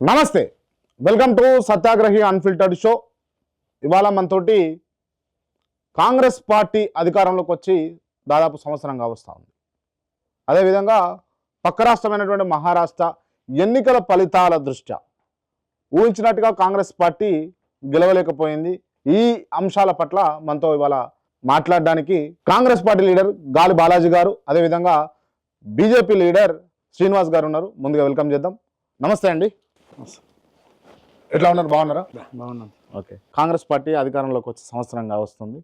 నమస్తే, welcome to సత్యాగ్రహి unfiltered show. ఇవాళ మనతోటి కాంగ్రెస్ పార్టీ అధికారంలోకి వచ్చి దాదాపు సంవత్సరంగా వస్తూ ఉంది. అదేవిధంగా పక్క రాష్ట్రమైనటువంటి మహారాష్ట్ర ఎన్నికల ఫలితాల దృష్ట్యా ఊహించినట్టుగా కాంగ్రెస్ పార్టీ గెలవలేకపోయింది. ఈ అంశాల పట్ల మనతో ఇవాళ మాట్లాడడానికి కాంగ్రెస్ పార్టీ లీడర్ గాలి బాలాజీ గారు, అదేవిధంగా బీజేపీ లీడర్ శ్రీనివాస్ గారు ఉన్నారు. ముందుగా వెల్కమ్ చేద్దాం. నమస్తే అండి, ఎట్లా ఉన్నారు? బాగున్నారా? బాగున్నాం. ఓకే, కాంగ్రెస్ పార్టీ అధికారంలోకి వచ్చి సంవత్సరంగా వస్తుంది.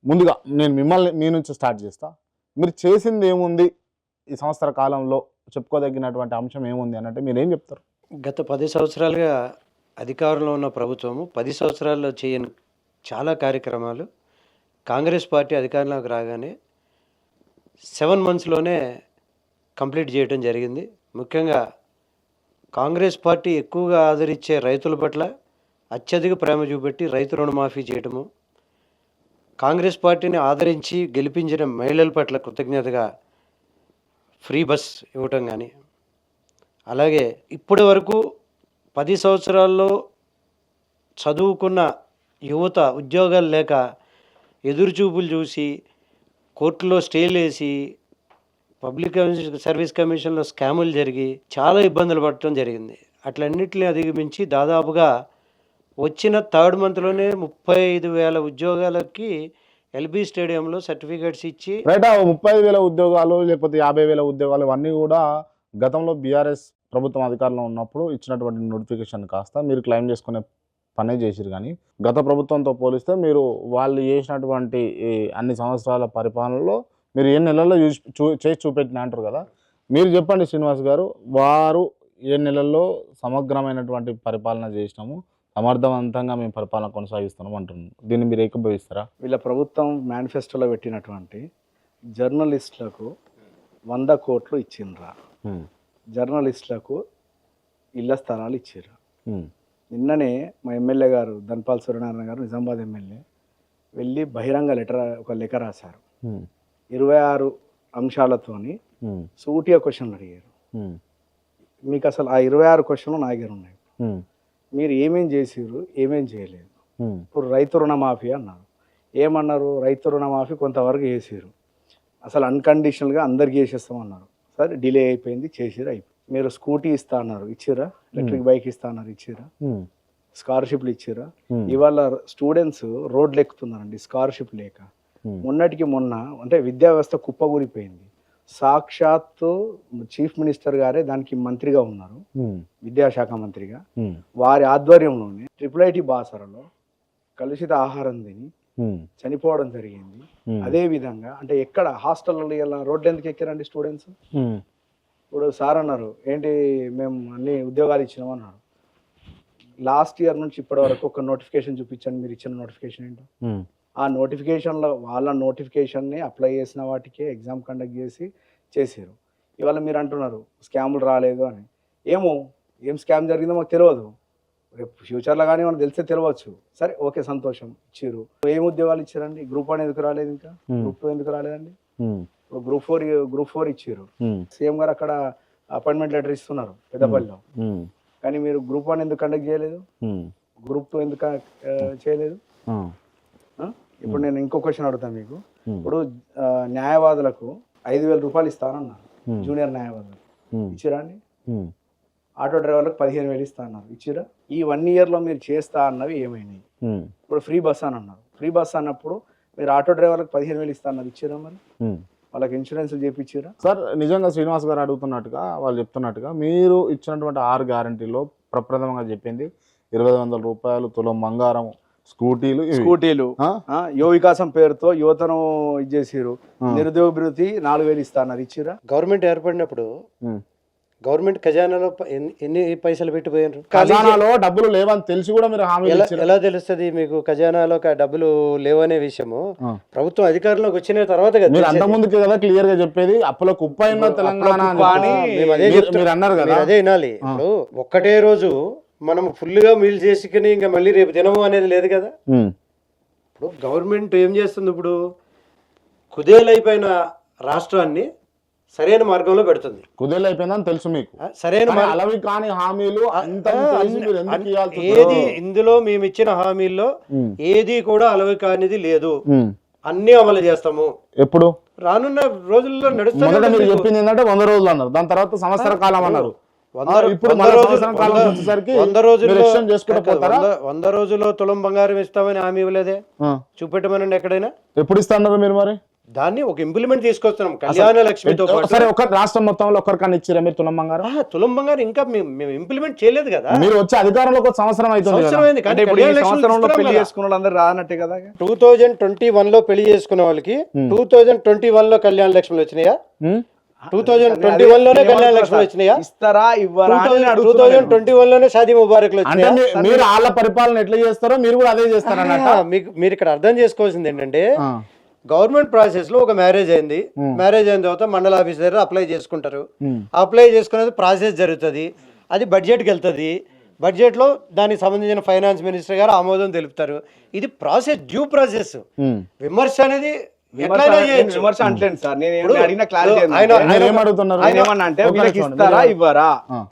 ముందుగా నేను మీ నుంచి స్టార్ట్ చేస్తా. మీరు చేసింది ఏముంది ఈ సంవత్సర కాలంలో, చెప్పుకోదగినటువంటి అంశం ఏముంది అని అంటే మీరు ఏం చెప్తారు? గత 10 సంవత్సరాలుగా అధికారంలో ఉన్న ప్రభుత్వము 10 సంవత్సరాల్లో చేయని చాలా కార్యక్రమాలు కాంగ్రెస్ పార్టీ అధికారంలోకి రాగానే 7 మంత్స్లోనే కంప్లీట్ చేయడం జరిగింది. ముఖ్యంగా కాంగ్రెస్ పార్టీ ఎక్కువగా ఆదరించే రైతుల పట్ల అత్యధిక ప్రేమ చూపెట్టి రైతు రుణమాఫీ చేయటము, కాంగ్రెస్ పార్టీని ఆదరించి గెలిపించిన మహిళల పట్ల కృతజ్ఞతగా ఫ్రీ బస్ ఇవ్వటం కానీ, అలాగే ఇప్పటి వరకు 10 సంవత్సరాల్లో చదువుకున్న యువత ఉద్యోగాలు లేక ఎదురుచూపులు చూసి కోర్టులో స్టేలు వేసి పబ్లిక్ సర్వీస్ కమిషన్లో స్కాములు జరిగి చాలా ఇబ్బందులు పడటం జరిగింది. అట్లన్నింటినీ అధిగమించి దాదాపుగా వచ్చిన 3rd మంత్లోనే 35,000 ఉద్యోగాలకి ఎల్బీ స్టేడియంలో సర్టిఫికేట్స్ ఇచ్చి, రైట్, 35,000 ఉద్యోగాలు లేకపోతే 50,000 ఉద్యోగాలు ఇవన్నీ కూడా గతంలో బీఆర్ఎస్ ప్రభుత్వం అధికారంలో ఉన్నప్పుడు ఇచ్చినటువంటి నోటిఫికేషన్ కాస్త మీరు క్లెయిమ్ చేసుకునే పనే చేసిరు. కానీ గత ప్రభుత్వంతో పోలిస్తే మీరు వాళ్ళు చేసినటువంటి అన్ని సంవత్సరాల పరిపాలనలో మీరు ఏ నెలల్లో చేసి చూపెట్టిన అంటారు కదా, మీరు చెప్పండి శ్రీనివాస్ గారు. వారు ఏ నెలల్లో సమగ్రమైనటువంటి పరిపాలన చేసినాము, సమర్థవంతంగా మేము పరిపాలన కొనసాగిస్తున్నాం అంటున్నాం. దీన్ని మీరు ఏకీభవిస్తారా? వీళ్ళ ప్రభుత్వం మేనిఫెస్టోలో పెట్టినటువంటి జర్నలిస్టులకు 100 కోట్లు ఇచ్చిండ్రా, జర్నలిస్టులకు ఇళ్ల స్థలాలు ఇచ్చారు. నిన్ననే మా ఎమ్మెల్యే గారు ధన్పాల్ సూర్యనారాయణ గారు, నిజామాబాద్ ఎమ్మెల్యే, వెళ్ళి బహిరంగ ఒక లెక్క రాశారు. 26 అంశాలతోని సూటిగా క్వశ్చన్లు అడిగారు. మీకు అసలు ఆ 26 క్వశ్చన్లు నా దగ్గర ఉన్నాయి. మీరు ఏమేం చేసిర్రు, ఏమేం చేయలేదు. ఇప్పుడు రైతు రుణమాఫీ అన్నారు. ఏమన్నారు? రైతు రుణమాఫీ కొంతవరకు చేసిర్రు, అసలు అన్కండిషనల్గా అందరికి చేసేస్తామన్నారు. సరే, డిలే అయిపోయింది, చేసిర్రు, అయిపోయింది. మీరు స్కూటీ ఇస్తా అన్నారు, ఇచ్చిరా. ఎలక్ట్రిక్ బైక్ ఇస్తా అన్నారు, ఇచ్చిరా. స్కాలర్షిప్లు ఇచ్చిరా. ఇవాళ స్టూడెంట్స్ రోడ్లు ఎక్కుతున్నారండి స్కాలర్షిప్ లేక. మొన్నటికి మొన్న అంటే విద్యా వ్యవస్థ కుప్పగూలిపోయింది. సాక్షాత్తు చీఫ్ మినిస్టర్ గారే దానికి మంత్రిగా ఉన్నారు, విద్యాశాఖ మంత్రిగా. వారి ఆధ్వర్యంలోనే IIIT బాసరలో కలుషిత ఆహారం తిని చనిపోవడం జరిగింది. అదే విధంగా అంటే ఎక్కడ హాస్టల్లో ఇలా రోడ్లు ఎందుకు ఎక్కారండి స్టూడెంట్స్? ఇప్పుడు సార్ అన్నారు, ఏంటి మేము అన్ని ఉద్యోగాలు ఇచ్చినాం అన్నారు. లాస్ట్ ఇయర్ నుంచి ఇప్పటి వరకు ఒక నోటిఫికేషన్ చూపించండి, మీరు ఇచ్చిన నోటిఫికేషన్ ఏంటో. ఆ నోటిఫికేషన్లో వాళ్ళ నోటిఫికేషన్ని అప్లై చేసిన వాటికే ఎగ్జామ్ కండక్ట్ చేసారు. ఇవాళ మీరు అంటున్నారు స్కాములు రాలేదు అని. ఏం స్కామ్ జరిగిందో మాకు తెలియదు, రేపు ఫ్యూచర్లో కానీ మనకు తెలిస్తే తెలియవచ్చు. సరే, ఓకే, సంతోషం, ఇచ్చారు. ఏం ఉద్యోగాలు ఇచ్చారండి? గ్రూప్ 1 ఎందుకు రాలేదు, ఇంకా గ్రూప్ 2 ఎందుకు రాలేదండి? ఇప్పుడు గ్రూప్ 4 ఇచ్చారు. సీఎం గారు అక్కడ అపాయింట్మెంట్ లెటర్ ఇస్తున్నారు పెద్దపల్లిలో. కానీ మీరు గ్రూప్ 1 ఎందుకు కండక్ట్ చేయలేదు, గ్రూప్ 2 ఎందుకు చేయలేదు? ఇప్పుడు నేను ఇంకో క్వశ్చన్ అడుగుతాను మీకు. ఇప్పుడు న్యాయవాదులకు 5,000 రూపాయలు ఇస్తానన్నారు, జూనియర్ న్యాయవాదులకు, ఇచ్చిరా అండి? ఆటో డ్రైవర్లకు 15,000 ఇస్తా అన్నారు, ఇచ్చిరా? ఈ 1 ఇయర్లో మీరు చేస్తా అన్నవి ఏమైనాయి? ఇప్పుడు ఫ్రీ బస్ అని అన్నారు. ఫ్రీ బస్ అన్నప్పుడు మీరు ఆటో డ్రైవర్లకు 15,000 ఇస్తా అన్నారు, ఇచ్చిరా? మరి వాళ్ళకి ఇన్సూరెన్స్లు చేయించారా? సార్, నిజంగా శ్రీనివాస్ గారు అడుగుతున్నట్టుగా, వాళ్ళు చెప్తున్నట్టుగా మీరు ఇచ్చినటువంటి 6 గ్యారంటీలో ప్రప్రథమంగా చెప్పింది 2,500 రూపాయలు తులం బంగారం, స్కూటీలు, యువ వికాసం పేరుతో యువతను ఇచ్చేసారు. నిరుద్యోగ భృతి 4,000 ఇస్తా అన్నారు, ఇచ్చిరా? గవర్నమెంట్ ఏర్పడినప్పుడు గవర్నమెంట్ ఖజానాలో ఎన్ని పైసలు పెట్టిపోయారు? ఖజానాలో డబ్బులు లేవని తెలిసి కూడా మీరు హామీ ఎలా తెలుస్తుంది మీకు ఖజానాలో డబ్బులు లేవనే విషయము? ప్రభుత్వం అధికారంలోకి వచ్చిన తర్వాత కదా. మీరు అంతకుముందుకే కదా క్లియర్ గా చెప్పేది, అప్పుల కుప్ప అయిన తెలంగాణ అన్నారు కదా, అదే వినాలి. ఇప్పుడు ఒక్కటే రోజు మనం ఫుల్గా మీల్ చేసుకుని ఇంకా మళ్ళీ రేపు తినము అనేది లేదు కదా. ఇప్పుడు గవర్నమెంట్ ఏం చేస్తుంది? ఇప్పుడు కుదేలైపోయిన రాష్ట్రాన్ని సరైన మార్గంలో పెడుతుంది. కుదేలు అయిపోయిందని తెలుసు మీకు, సరైన కానీ అలవి కాని హామీలు అంత తెలిసి మీరు ఎందుకు ఇవ్వాల్సి వచ్చింది? ఏది ఇందులో మేము ఇచ్చిన హామీల్లో ఏది కూడా అలవి కానిది లేదు, అన్ని అమలు చేస్తాము. ఎప్పుడు రానున్న రోజుల్లో మొదట మీరు నడుస్తుంది. చెప్పింది ఏంటంటే 100 రోజులు అన్నారు, దాని తర్వాత సంవత్సర కాలం అన్నారు. ఇప్పుడు 100 సంవత్సరం కాలం వచ్చేసరికి 100 రోజుల్లో మీరు extend చేసుకుంటూ పోతారా? 100 రోజుల్లో తులం బంగారం ఇస్తామని హామీ ఇవ్వలేదే, చూపెట్టమనండి ఎక్కడైనా. ఎప్పుడు ఇస్తున్నారు మీరు మరి? దాన్ని ఒక ఇంప్లిమెంట్ తీసుకొస్తున్నాం కళ్యాణ లక్ష్మితో పాటు. సరే, ఒక రాష్ట్రం మొత్తంలో ఒక్కరికన్నా ఇచ్చిరా మీరు తులం బంగారం? తులం బంగారం ఇంకా మేము ఇంప్లిమెంట్ చేయలేదు కదా. మీరు వచ్చే అధికారంలోకి ఒక సంవత్సరం అవుతుంది కదా. సంవత్సరం అయింది, కానీ అంటే ఇప్పుడు ఈ కళ్యాణ లక్ష్మి సంవత్సరంలో ఇస్తున్నాం పెళ్లి కదా. చేసుకున్న వాళ్ళందరూ రానట్టే కదా. 2021 లో పెళ్లి చేసుకున్న వాళ్ళకి 2021 లో కళ్యాణ లక్ష్మిలు వచ్చినాయా? 2021 లోనే కళ్యాణ లక్ష్మిలు వచ్చినాయా? ఇస్తారా ఇవ్వరా అని అడుగుతున్నాను. 2021 లోనే షాదీ ముబారక్లు అంటే వచ్చినాయా? మీరు వాళ్ళ పరిపాలన ఎట్లా చేస్తారో మీరు కూడా అదే చేస్తారన్నట్ట. మీరు ఇక్కడ అర్థం చేసుకోవాల్సింది ఏంటంటే, గవర్నమెంట్ ప్రాసెస్ లో ఒక మ్యారేజ్ అయింది, మ్యారేజ్ అయిన తర్వాత మండల ఆఫీస్ దగ్గర అప్లై చేసుకుంటారు. అప్లై చేసుకునేది ప్రాసెస్ జరుగుతుంది, అది బడ్జెట్కి వెళ్తుంది. బడ్జెట్ లో దానికి సంబంధించిన ఫైనాన్స్ మినిస్టర్ గారు ఆమోదం తెలుపుతారు. ఇది ప్రాసెస్, డ్యూ ప్రాసెస్. విమర్శ అనేది ఎట్లయినా చేయొచ్చు. విమర్శ అంటలేదు సార్, నేను ఇప్పుడు అడిగిన క్లారిటీ మీరు ఏమడుగుతున్నారు? ఆయన ఏమన్నా అంటే వీళ్ళకి ఇస్తారా ఇవ్వరా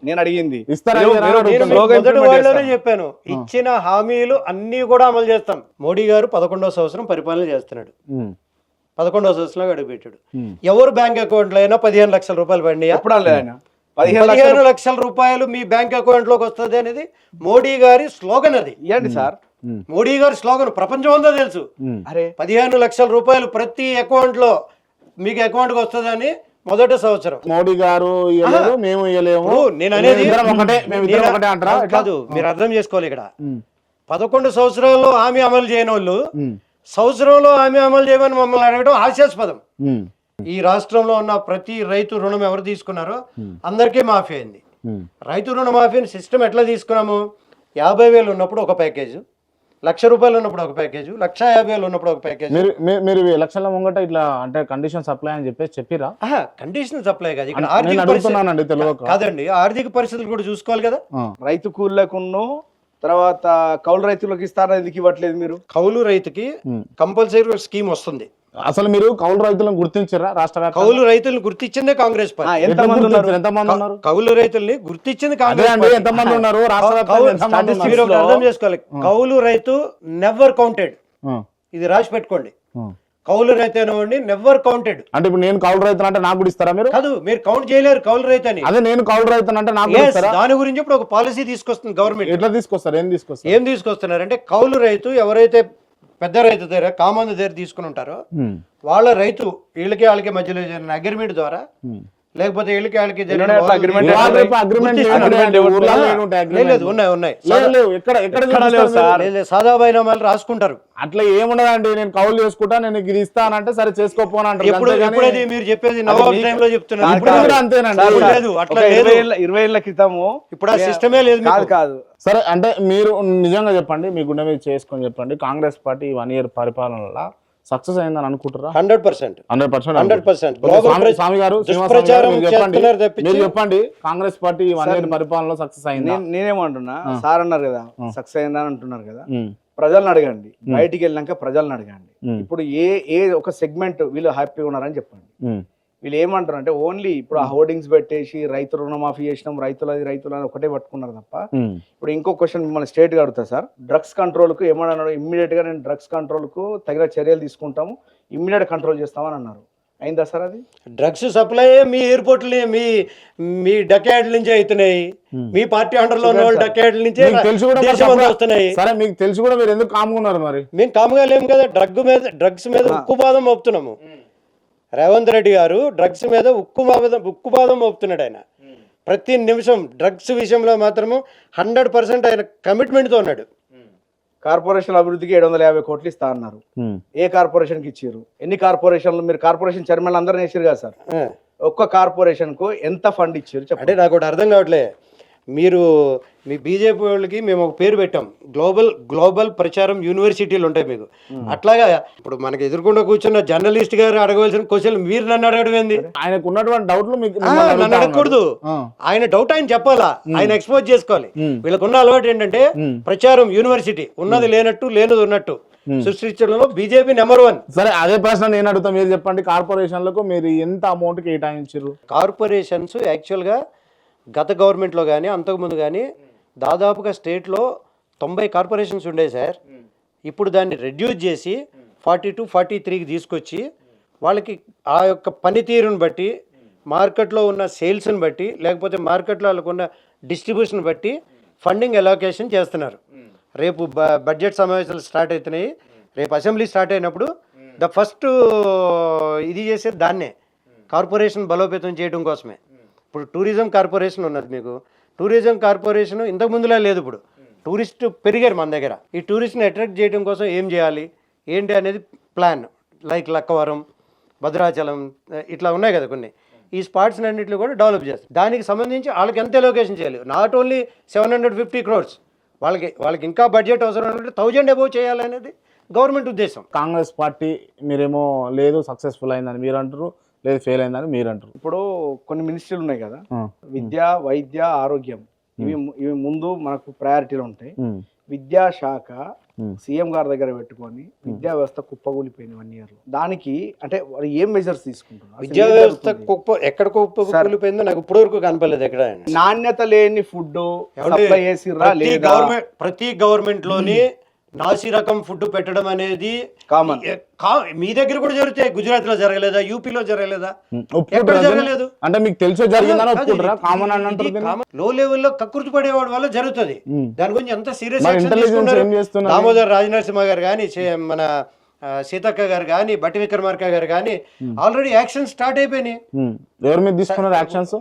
నేను అడిగింది. ఇస్తారా మీరు- ఇవ్వరా? మీరు నేను స్లోగా మొదటి implement వాళ్ళలోనే చేస్తారా? చెప్పాను, ఇచ్చిన హామీలు అన్ని కూడా అమలు చేస్తాం. మోడీ గారు 11వ సంవత్సరం పరిపాలన చేస్తున్నాడు, 11వ సంవత్సరంలో అడుగుపెట్టాడు. ఎవరు బ్యాంక్ అకౌంట్ లో అయినా 15 లక్షల రూపాయలు పడినాయా? ఎప్పుడు అనలేదు ఆయన. 15 15 లక్షల రూపాయలు మీ బ్యాంక్ అకౌంట్ లోకి వస్తుంది అనేది మోడీ గారి స్లోగన్. అది ఇవ్వండి సార్. మోడీ గారి స్లోగన్ ప్రపంచం అంతా తెలుసు. అరే 15 లక్షల రూపాయలు ప్రతి అకౌంట్ లో మీకు అకౌంట్ కి వస్తుందని మొదటి సంవత్సరం. మోడీ గారు ఇవ్వలేదు, మేము ఇవ్వలేము. ఇప్పుడు నేను అనేది మేమిద్దరం ఒకటే, మేమిద్దరం ఒకటే అంటారా? కాదు, మీరు అర్థం చేసుకోవాలి. ఇక్కడ 11 సంవత్సరాల్లో హామీ అమలు చేయని వాళ్ళు సంవత్సరంలో హామీ అమలు చేయమని మమ్మల్ని అడగడం హాస్యాస్పదం. ఈ రాష్ట్రంలో ఉన్న ప్రతి రైతు రుణం ఎవరు తీసుకున్నారో అందరికీ మాఫీ అయింది. రైతు రుణమాఫీని సిస్టమ్ ఎట్లా తీసుకున్నాము? 50,000 ఉన్నప్పుడు ఒక ప్యాకేజ్, 1,00,000 రూపాయలు ఉన్నప్పుడు ఒక ప్యాకేజ్, 1,50,000 ఉన్నప్పుడు ఒక ప్యాకేజ్. మీరు లక్షల ముంగట ఇట్లా అంటే కండిషన్ సప్లై అని చెప్పేసి చెప్పిరా? కండిషనల్ సప్లై కాదు, ఇక్కడ నేను ఆర్థిక అడుగుతున్నానండి తెలియక. కాదండి, ఆర్థిక పరిస్థితులు కూడా చూసుకోవాలి కదా. రైతు కూలీలకును తర్వాత కౌలు రైతులకు ఇస్తారా, ఎందుకు ఇవ్వట్లేదు మీరు? కౌలు రైతుకి కంపల్సరీ స్కీమ్ వస్తుంది. అసలు మీరు కౌలు రైతులను గుర్తించారా? రాష్ట్ర వ్యాప్తంగా కౌలు రైతులను గుర్తించిందే కాంగ్రెస్ పార్టీ. ఎంతమంది ఉన్నారు? ఎంతమంది ఉన్నారు? కౌలు రైతుల్ని గుర్తించింది అదే కాంగ్రెస్ అండి, పార్టీ. ఎంతమంది ఉన్నారు? రాష్ట్ర వ్యాప్తంగా ఎంతమంది ఉన్నారు? మీరు ఒకటి అర్థం చేసుకోవాలి, కౌలు రైతు నెవర్ కౌంటెడ్. ఇది రాసి పెట్టుకోండి, కౌలు రైతు అనేవాడిని నెవర్ కౌంటెడ్. అంటే ఇప్పుడు నేను కౌలు రైతు అంటే నాకు కూడా ఇస్తారా మీరు? కాదు, మీరు కౌంట్ చేయలేరు కౌలు రైతు అని. అదే నేను కౌలు రైతు అంటే నాకు కూడా Yes, ఇస్తారా? దాని గురించి ఇప్పుడు ఒక పాలసీ తీసుకొస్తుంది గవర్నమెంట్. ఎట్లా తీసుకొస్తారు? ఏం తీసుకొస్తున్నారంటే, కౌలు రైతు ఎవరైతే పెద్ద రైతు దగ్గర కామందు దగ్గర తీసుకుని ఉంటారో వాళ్ళ రైతు వీళ్ళకి వాళ్ళకి మధ్యలో జరిగిన అగ్రిమెంట్ ద్వారా, లేకపోతే వీళ్ళకి వాళ్ళకి జరిగిన అట్లా వాళ్ళు agreement గుర్తిస్తారు. అగ్రిమెంట్ లేదు, ఉన్నాయి సాదా బైనామాలు రాసుకుంటారు. అట్లా ఏముండదండి. నేను కౌలు చేసుకుంటా, నేను ఇది ఇస్తానంటే సరే చేసుకోపోనంటారు. ఎప్పుడైతే మీరు చెప్పేది నవాబ్ టైంలో చెప్తున్నారు, ఇప్పుడు కూడా అంతేనండి. లేదు, అట్లా లేదు. 20 ఏళ్ల క్రితము ఇప్పుడు ఆ సిస్టమే లేదు మీకు. కాదు సరే, అంటే మీరు నిజంగా చెప్పండి, మీ గుండె మీద చేసుకొని చెప్పండి, కాంగ్రెస్ పార్టీ 1 year పరిపాలనలో సక్సెస్ అయిందని అనుకుంటారా? 100%. 100%. స్వామి గారు, మీరు చెప్పండి, కాంగ్రెస్ పార్టీ 1 year పరిపాలనలో సక్సెస్ అయింది? నేనేమంటున్నా, సార్ అన్నారు కదా సక్సెస్ అయిందని అంటున్నారు కదా, ప్రజలను అడగండి, బయటికి వెళ్ళినాక ప్రజలను అడగండి. ఇప్పుడు ఏ ఒక సెగ్మెంట్ వీళ్ళు హ్యాపీగా ఉన్నారని చెప్పండి. వీళ్ళు ఏమంటారు అంటే ఓన్లీ ఇప్పుడు ఆ హోర్డింగ్స్ పెట్టేసి రైతు రుణమాఫీ చేసినాం, రైతులని ఒకటే పట్టుకున్నారు తప్ప. ఇప్పుడు ఇంకో క్వశ్చన్ మిమ్మల్ని స్ట్రేట్ గా అడుగుతా సార్, డ్రగ్స్ కంట్రోల్ కు ఏమన్నాడు? ఇమ్మీడియట్ గా నేను డ్రగ్స్ కంట్రోల్ కు తగిన చర్యలు తీసుకుంటాము, ఇమ్మీడియట్ కంట్రోల్ చేస్తామని అన్నారు. అయిందా సార్ అది? డ్రగ్స్ సప్లై మీ ఎయిర్పోర్ట్ మీ డకేడ్ల నుంచి అవుతున్నాయి, మీ పార్టీ అండర్ లో ఉన్న వాళ్ళు డకేడ్ల నుంచి వస్తున్నాయి. సరే, మీకు తెలిసి కూడా మీరు ఎందుకు కామ్గున్నారు మరి? మేము కాముగా లేము కదా, డ్రగ్స్ మీద ఉక్కుపాదం మోపుతున్నాము. రేవంత్ రెడ్డి గారు డ్రగ్స్ మీద ఉక్కుపాదం మోపుతున్నాడు. ఆయన ప్రతి నిమిషం డ్రగ్స్ విషయంలో మాత్రము 100% ఆయన కమిట్మెంట్తో ఉన్నాడు. కార్పొరేషన్ అభివృద్ధికి 750 కోట్లు ఇస్తా అన్నారు. ఏ కార్పొరేషన్ కి ఇచ్చారు? ఎన్ని కార్పొరేషన్లు? మీరు కార్పొరేషన్ చైర్మన్ అందరినీ వేసారు కదా సార్, ఒక్క కార్పొరేషన్ కు ఎంత ఫండ్ ఇచ్చారు చెప్పండి. అంటే నాకు ఒకటి అర్థం కావట్లే, మీరు మీ బీజేపీ వాళ్ళకి మేము ఒక పేరు పెట్టాం, గ్లోబల్ ప్రచారం యూనివర్సిటీలు ఉంటాయి మీకు. అట్లాగా ఇప్పుడు మనకి ఎదుర్కొంటూ కూర్చున్న జర్నలిస్ట్ గారు అడగవలసిన క్వశ్చన్ మీరు నన్ను అడగడం ఏంది? ఆయనకు ఉన్నటువంటి డౌట్లు నన్ను అడగకూడదు. ఆయన డౌట్ ఆయన చెప్పాలా, ఆయన ఎక్స్పోజ్ చేసుకోవాలి. వీళ్ళకున్న అలవాటు ఏంటంటే ప్రచారం యూనివర్సిటీ, ఉన్నది లేనట్టు లేనిది ఉన్నట్టు. సృష్టించడంలో బీజేపీ నెంబర్ 1. సరే అదే ప్రశ్న నేను అడుగుతా, మీరు చెప్పండి. కార్పొరేషన్లకు మీరు ఎంత అమౌంట్ కేటాయించారు? కార్పొరేషన్స్ యాక్చువల్గా గత గవర్నమెంట్లో కానీ అంతకుముందు కానీ దాదాపుగా స్టేట్లో 90 కార్పొరేషన్స్ ఉండేవి సార్. ఇప్పుడు దాన్ని రెడ్యూస్ చేసి 42, 43కి తీసుకొచ్చి వాళ్ళకి ఆ యొక్క పనితీరుని బట్టి, మార్కెట్లో ఉన్న సేల్స్ని బట్టి, లేకపోతే మార్కెట్లో వాళ్ళకు ఉన్న డిస్ట్రిబ్యూషన్ బట్టి ఫండింగ్ అలోకేషన్ చేస్తున్నారు. రేపు బడ్జెట్ సమావేశాలు స్టార్ట్ అవుతున్నాయి. రేపు అసెంబ్లీ స్టార్ట్ అయినప్పుడు ద ఫస్ట్ ఇది చేసేది దాన్నే, కార్పొరేషన్ బలోపేతం చేయడం కోసమే. ఇప్పుడు టూరిజం కార్పొరేషన్ ఉన్నది మీకు. టూరిజం కార్పొరేషన్ ఇంతకు ముందులా లేదు. ఇప్పుడు టూరిస్ట్ పెరిగారు మన దగ్గర. ఈ టూరిస్ట్ని అట్రాక్ట్ చేయడం కోసం ఏం చేయాలి ఏంటి అనేది ప్లాన్. లైక్ లక్కవరం, భద్రాచలం ఇట్లా ఉన్నాయి కదా కొన్ని. ఈ స్పాట్స్ అన్నింటిని కూడా డెవలప్ చేస్తారు. దానికి సంబంధించి వాళ్ళకి ఎంత ఎలోకేషన్ చేయాలి? నాట్ ఓన్లీ 750 crores, వాళ్ళకి ఇంకా బడ్జెట్ అవసరం అంటే 1000 అబోవ్ చేయాలనేది గవర్నమెంట్ ఉద్దేశం. కాంగ్రెస్ పార్టీ మీరేమో లేదు సక్సెస్ఫుల్ అయిందని మీరు అంటారు, లేదు ఫెయిల్ అయిందని మీరు అంటారు. ఇప్పుడు కొన్ని మినిస్ట్రీలు ఉన్నాయి కదా, విద్య, వైద్య, ఆరోగ్యం, ఇవి ముందు మనకు ప్రయారిటీలు ఉంటాయి. విద్యాశాఖ సీఎం గారి దగ్గర పెట్టుకొని విద్యా వ్యవస్థ కుప్పగూలిపోయింది 1 year లో. దానికి అంటే వాళ్ళు ఏం మెజర్స్ తీసుకుంటున్నారు? విద్యా వ్యవస్థ ఎక్కడ కుప్పగూలిపోయిందో నాకు ఇప్పటి వరకు కనపడలేదు. ఎక్కడ నాణ్యత లేని ఫుడ్ సప్లై చేసిర్రా లేదా? ప్రతి గవర్నమెంట్ లోని నాసి రకం ఫుడ్ పెట్టడం అనేది కామన్. మీ దగ్గర కూడా జరుగుతాయి. గుజరాత్ లో జరగలేదా? యూపీలో జరగలేదా? ఎక్కడ జరగలేదు అంటే మీకు తెలిసే జరిగిందని ఒప్పుకుంటారా? కామన్ అని అంటారు. లో లెవెల్లో కక్కుర్తి పడేవాడి వల్ల జరుగుతుంది. దాని గురించి ఎంత సీరియస్ ఏం చేస్తున్నారు? దామోదర్ రాజనరసింహ గారు కానీ, మన సీతక్క గారు కానీ, బట్టి విక్రమార్క గారు కానీ ఆల్రెడీ యాక్షన్ స్టార్ట్ అయిపోయినాయి. ఎవరి మీద తీసుకున్నారు యాక్షన్స్?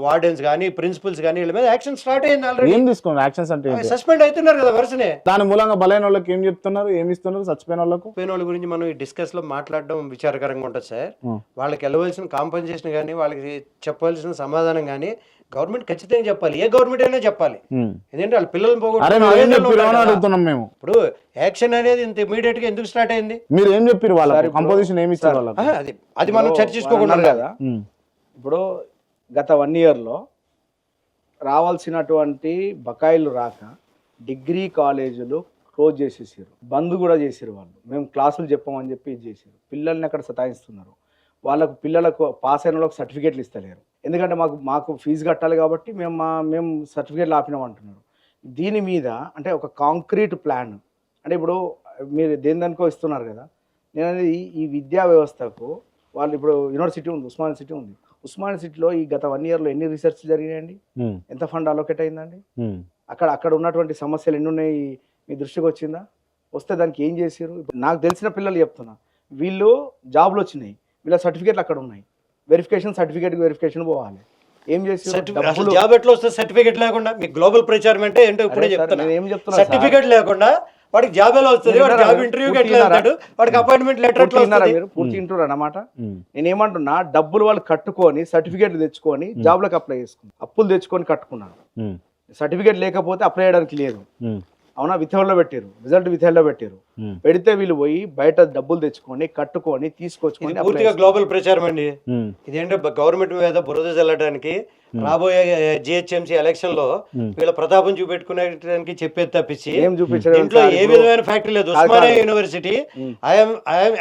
వార్డెన్స్ కానీ, ప్రిన్సిపల్స్ కానీ వీళ్ళ మీద యాక్షన్ స్టార్ట్ అయింది ఆల్రెడీ. ఏం తీసుకున్నారు యాక్షన్స్? అంటే సస్పెండ్ అవుతున్నారు కదా వరుసనే. దాని మూలంగా బలైన వాళ్ళకి ఏం చెప్తున్నారు, ఏమి ఇస్తున్నారు? చచ్చిపోయిన వాళ్ళకు వాళ్ళ గురించి మనం ఈ డిస్కస్ లో మాట్లాడడం విచారకరంగా ఉంటుంది సార్. వాళ్ళకి వెళ్ళవలసిన కాంపన్సేషన్ కానీ, వాళ్ళకి చెప్పవలసిన సమాధానం కానీ గవర్నమెంట్ ఖచ్చితంగా చెప్పాలి. ఏ గవర్నమెంట్ అయినా చెప్పాలి. ఎందుకంటే వాళ్ళ పిల్లలు అడుగుతున్నాం మేము. ఇప్పుడు యాక్షన్ అనేది ఇంత ఇమీడియట్ గా ఎందుకు స్టార్ట్ అయింది? మీరు ఏం చెప్పారు? వాళ్ళ కంపోజిషన్ ఏమి ఇస్తారు? అది మనం చర్చించుకోకుండా కదా. ఇప్పుడు గత 1 year లో రావాల్సినటువంటి బకాయిలు రాక డిగ్రీ కాలేజీలు క్లోజ్ చేసేసారు, బంద్ కూడా చేసారు. వాళ్ళు మేము క్లాసులు చెప్పమని చెప్పి ఇది చేసారు. పిల్లల్ని అక్కడ సతాయిస్తున్నారు. పిల్లలకు పాస్ అయిన వాళ్ళకి సర్టిఫికేట్లు ఇస్తలేరు. ఎందుకంటే మాకు ఫీజు కట్టాలి కాబట్టి మేము సర్టిఫికేట్లు ఆపినాం అంటున్నారు. దీని మీద అంటే ఒక కాంక్రీట్ ప్లాన్ అంటే ఇప్పుడు మీరు దేనికో ఇస్తున్నారు కదా. నేను అనేది ఈ విద్యా వ్యవస్థకు వాళ్ళు ఇప్పుడు యూనివర్సిటీ ఉంది, ఉస్మానియా సిటీ ఉంది. ఉస్మానియా సిటీలో ఈ గత 1 year లో ఎన్ని రీసెర్చ్ జరిగినాయండి? ఎంత ఫండ్ అలోకేట్ అయిందండి? అక్కడ ఉన్నటువంటి సమస్యలు ఎన్ని ఉన్నాయి మీ దృష్టికి వచ్చిందా? వస్తే దానికి ఏం చేసారు? నాకు తెలిసిన పిల్లలు చెప్తున్నా, వీళ్ళు జాబ్లు వచ్చినాయి, వీళ్ళ సర్టిఫికేట్లు అక్కడ ఉన్నాయి, వెరిఫికేషన్ పోవాలి. ఏం చేసారు? జాబ్ ఎట్లా వస్తే సర్టిఫికేట్ లేకుండా? మీ గ్లోబల్ ప్రచారం అంటే ఏంటో ఇప్పుడే చెప్తున్నా. సర్టిఫికేట్ లేకుండా వాడికి జాబ్ ఎలా వస్తుంది? వాడి జాబ్ ఇంటర్వ్యూకి ఎట్లా వెళ్తాడు? వాడికి అపాయింట్మెంట్ లెటర్ ఎట్లా వస్తుంది? మీరు పూర్తి ఇంటర్వ్యూ అన్నమాట. నేను ఏమంటున్నా, డబ్బులు వాళ్ళు కట్టుకొని సర్టిఫికేట్లు తెచ్చుకొని జాబ్లకు అప్లై చేసుకున్నాను, అప్పులు తెచ్చుకొని కట్టుకున్నాను. సర్టిఫికేట్ లేకపోతే అప్లై చేయడానికి లేదు. అవునా? విత్హెల్డ్లో పెట్టారు, రిజల్ట్ విత్హెల్డ్లో పెట్టారు. పెడితే వీళ్ళు పోయి బయట డబ్బులు తెచ్చుకొని కట్టుకొని తీసుకొచ్చుకొని పూర్తిగా గ్లోబల్ ప్రచారం అండి. ఇదేంటో గవర్నమెంట్ మీద బురద చల్లడానికి రాబోయే జిహెచ్ఎంసీ ఎలక్షన్ లో వీళ్ళ ప్రతాపం చూపెట్టుకునేటానికి చెప్పేది తప్పించి ఇంట్లో ఏ విధమైన ఫ్యాక్టరీ లేదు. Osmania university, I'm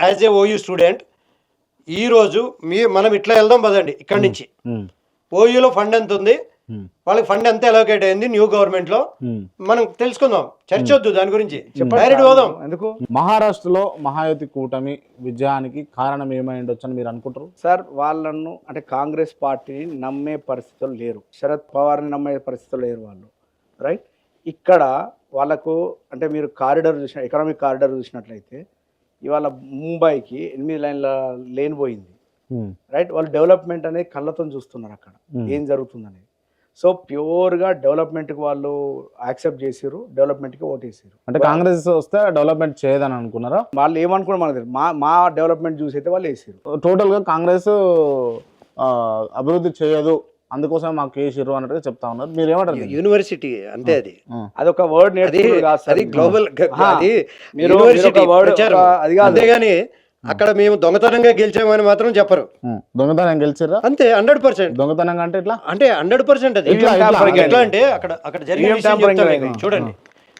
as a OU student. ఈ రోజు మనం ఇట్లా వెళ్దాం పదండి ఇక్కడి నుంచి. ఓయూలో ఫండ్ ఎంత ఉంది, వాళ్ళకి ఫండ్ ఎంత అలోకేట్ అయింది న్యూ గవర్నమెంట్ లో, మనం తెలుసుకుందాం. చర్చ వద్దు దాని గురించి, డైరెక్ట్ పోదాం. ఎందుకు? మహారాష్ట్రలో మహాయుతి కూటమి విజయానికి కారణం ఏమై ఉండొచ్చు అని మీరు అనుకుంటారు? సార్, వాళ్ళను అంటే కాంగ్రెస్ పార్టీని నమ్మే పరిస్థితులు లేరు, శరద్ పవార్ని నమ్మే పరిస్థితులు లేరు వాళ్ళు. రైట్? ఇక్కడ వాళ్ళకు అంటే మీరు కారిడార్ చూసిన, ఎకనామిక్ కారిడార్ చూసినట్లయితే ఇవాళ ముంబైకి 8 లైన్ల లేన్ పోయింది. రైట్? వాళ్ళు డెవలప్మెంట్ అనేది కళ్ళతో చూస్తున్నారు అక్కడ ఏం జరుగుతుందనేది. సో ప్యూర్గా డెవలప్మెంట్కి వాళ్ళు యాక్సెప్ట్ చేసారు, డెవలప్మెంట్కి ఓటేసారు. అంటే కాంగ్రెస్ వస్తే డెవలప్మెంట్ చేయదని అనుకున్నారా? వాళ్ళు ఏమనుకున్నారు మనకు తెలియదు. మా డెవలప్మెంట్ చూసి అయితే వాళ్ళు వేసారు. టోటల్గా కాంగ్రెస్ అభివృద్ధి చేయదు, అందుకోసం మాకు వేసిర్రు అన్నట్టుగా చెప్తా ఉన్నారు. మీరు ఏమంటారు? యూనివర్సిటీ అంతే, అదొక వర్డ్ అది గ్లోబల్ అంతేగాని అక్కడ మేము దొంగతనంగా గెలిచామని మాత్రం చెప్పరు. దొంగతనం గెలిచారా? అంతే, 100%. దొంగతనంగా అంటే ఇట్లా అంటే 100% అది ఎట్లా అంటే అక్కడ జరిగిన చూడండి.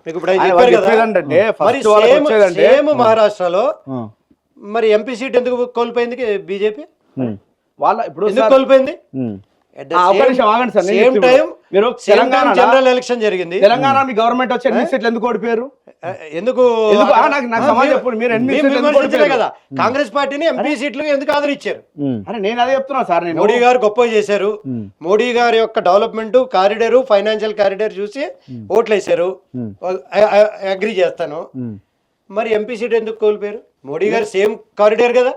మీకు ఇప్పుడు ఆయన ఆయన చెప్పారు వాళ్ళు కదా చెప్పేదంటే మరి ఫస్ట్ వాళ్ళకి వచ్చేదంటే సేమ్ మహారాష్ట్రలో ఆ. మరి ఎంపీ సీట్ ఎందుకు కోల్పోయింది బీజేపీ? వాళ్ళ ఇప్పుడు ఎందుకు సార్, కోల్పోయింది? ఉమ్. ఒక్క నిమిషం ఆగండి సార్, నేను సేమ్ చెప్తున్నా. టైం మీరు జనరల్ ఎలక్షన్ జరిగింది. తెలంగాణ మీ గవర్నమెంట్ వచ్చి ఎన్ని సీట్లు ఎందుకు ఓడిపోయారు? ఎందుకు ఎందుకు? నాకు సమాధానం చెప్పండి. మీరు ఎన్ని సీట్లు ఎందుకు విమర్శించలే ఓడిపోయారు? కదా కాంగ్రెస్ పార్టీని ఎంపీ సీట్లు ఎందుకు ఆదరించారు? ఉమ్. అరే నేను అదే చెప్తున్నా సార్. నేను మోడీ గారు గొప్ప చేశారు. మోడీ గారి యొక్క డెవలప్మెంట్ కారిడార్, ఫైనాన్షియల్ కారిడార్ చూసి ఓట్లు వేశారు. అగ్రి చేస్తాను. మరి ఎంపీ సీట్ ఎందుకు కోల్పోయారు? మోడీ గారు సేమ్ కారిడార్ కదా,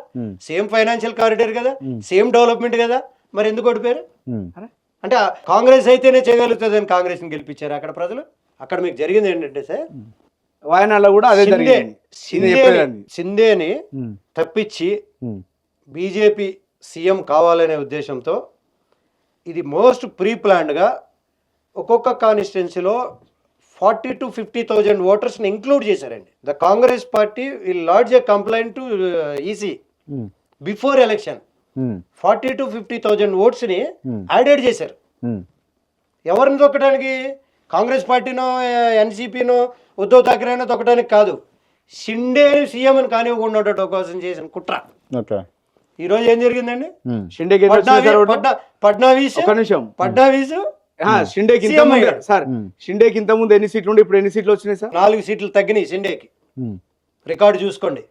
సేమ్ ఫైనాన్షియల్ కారిడార్ కదా, సేమ్ డెవలప్మెంట్ కదా, మరి ఎందుకు ఓడిపోయారు? ఉమ్. అంటే కాంగ్రెస్ అయితేనే చేయగలుగుతుందని కాంగ్రెస్ ని గెలిపించారు అక్కడ ప్రజలు. అక్కడ మీకు జరిగింది ఏంటంటే సార్, వాయనాడులో కూడా అదే జరిగింది. సింధేని ఉమ్. తప్పించి ఉమ్. బీజేపీ సీఎం కావాలనే ఉద్దేశంతో ఇది మోస్ట్ ప్రీ ప్లాన్డ్గా ఒక్కొక్క కాన్స్టిట్యున్సీలో 40,000 to 50,000 ఓటర్స్ని ఇంక్లూడ్ చేశారండి. The Congress party will lodge a complaint to EC um. Before election. Um. 40,000 to 50,000 ఓట్స్ని యాడెడ్ చేశారు. ఉమ్. ఎవరిని తొక్కడానికి? కాంగ్రెస్ పార్టీనో ఎన్సీపీనో ఉద్ధవ్ ఠాక్రేనో తొక్కడానికి కాదు, షిండేని సీఎం అని కానివ్వకుండా ఉండటం కోసం చేసిన కుట్ర. ఓకే. ఈ రోజు ఏం జరిగిందండి? ఉమ్. షిండేకి ఎన్ని వచ్చినాయి సార్ ఓట్లు? ఫడ్నవీస్ ఒక్క నిమిషం. షిండేకి ఇంత ముందు సార్, షిండేకి ఇంత ముందు ఎన్ని సీట్లు ఉండే, ఇప్పుడు ఎన్ని సీట్లు వచ్చినాయి సార్? 4 సీట్లు తగ్గినాయి షిండేకి. ఉమ్. రికార్డు చూసుకోండి.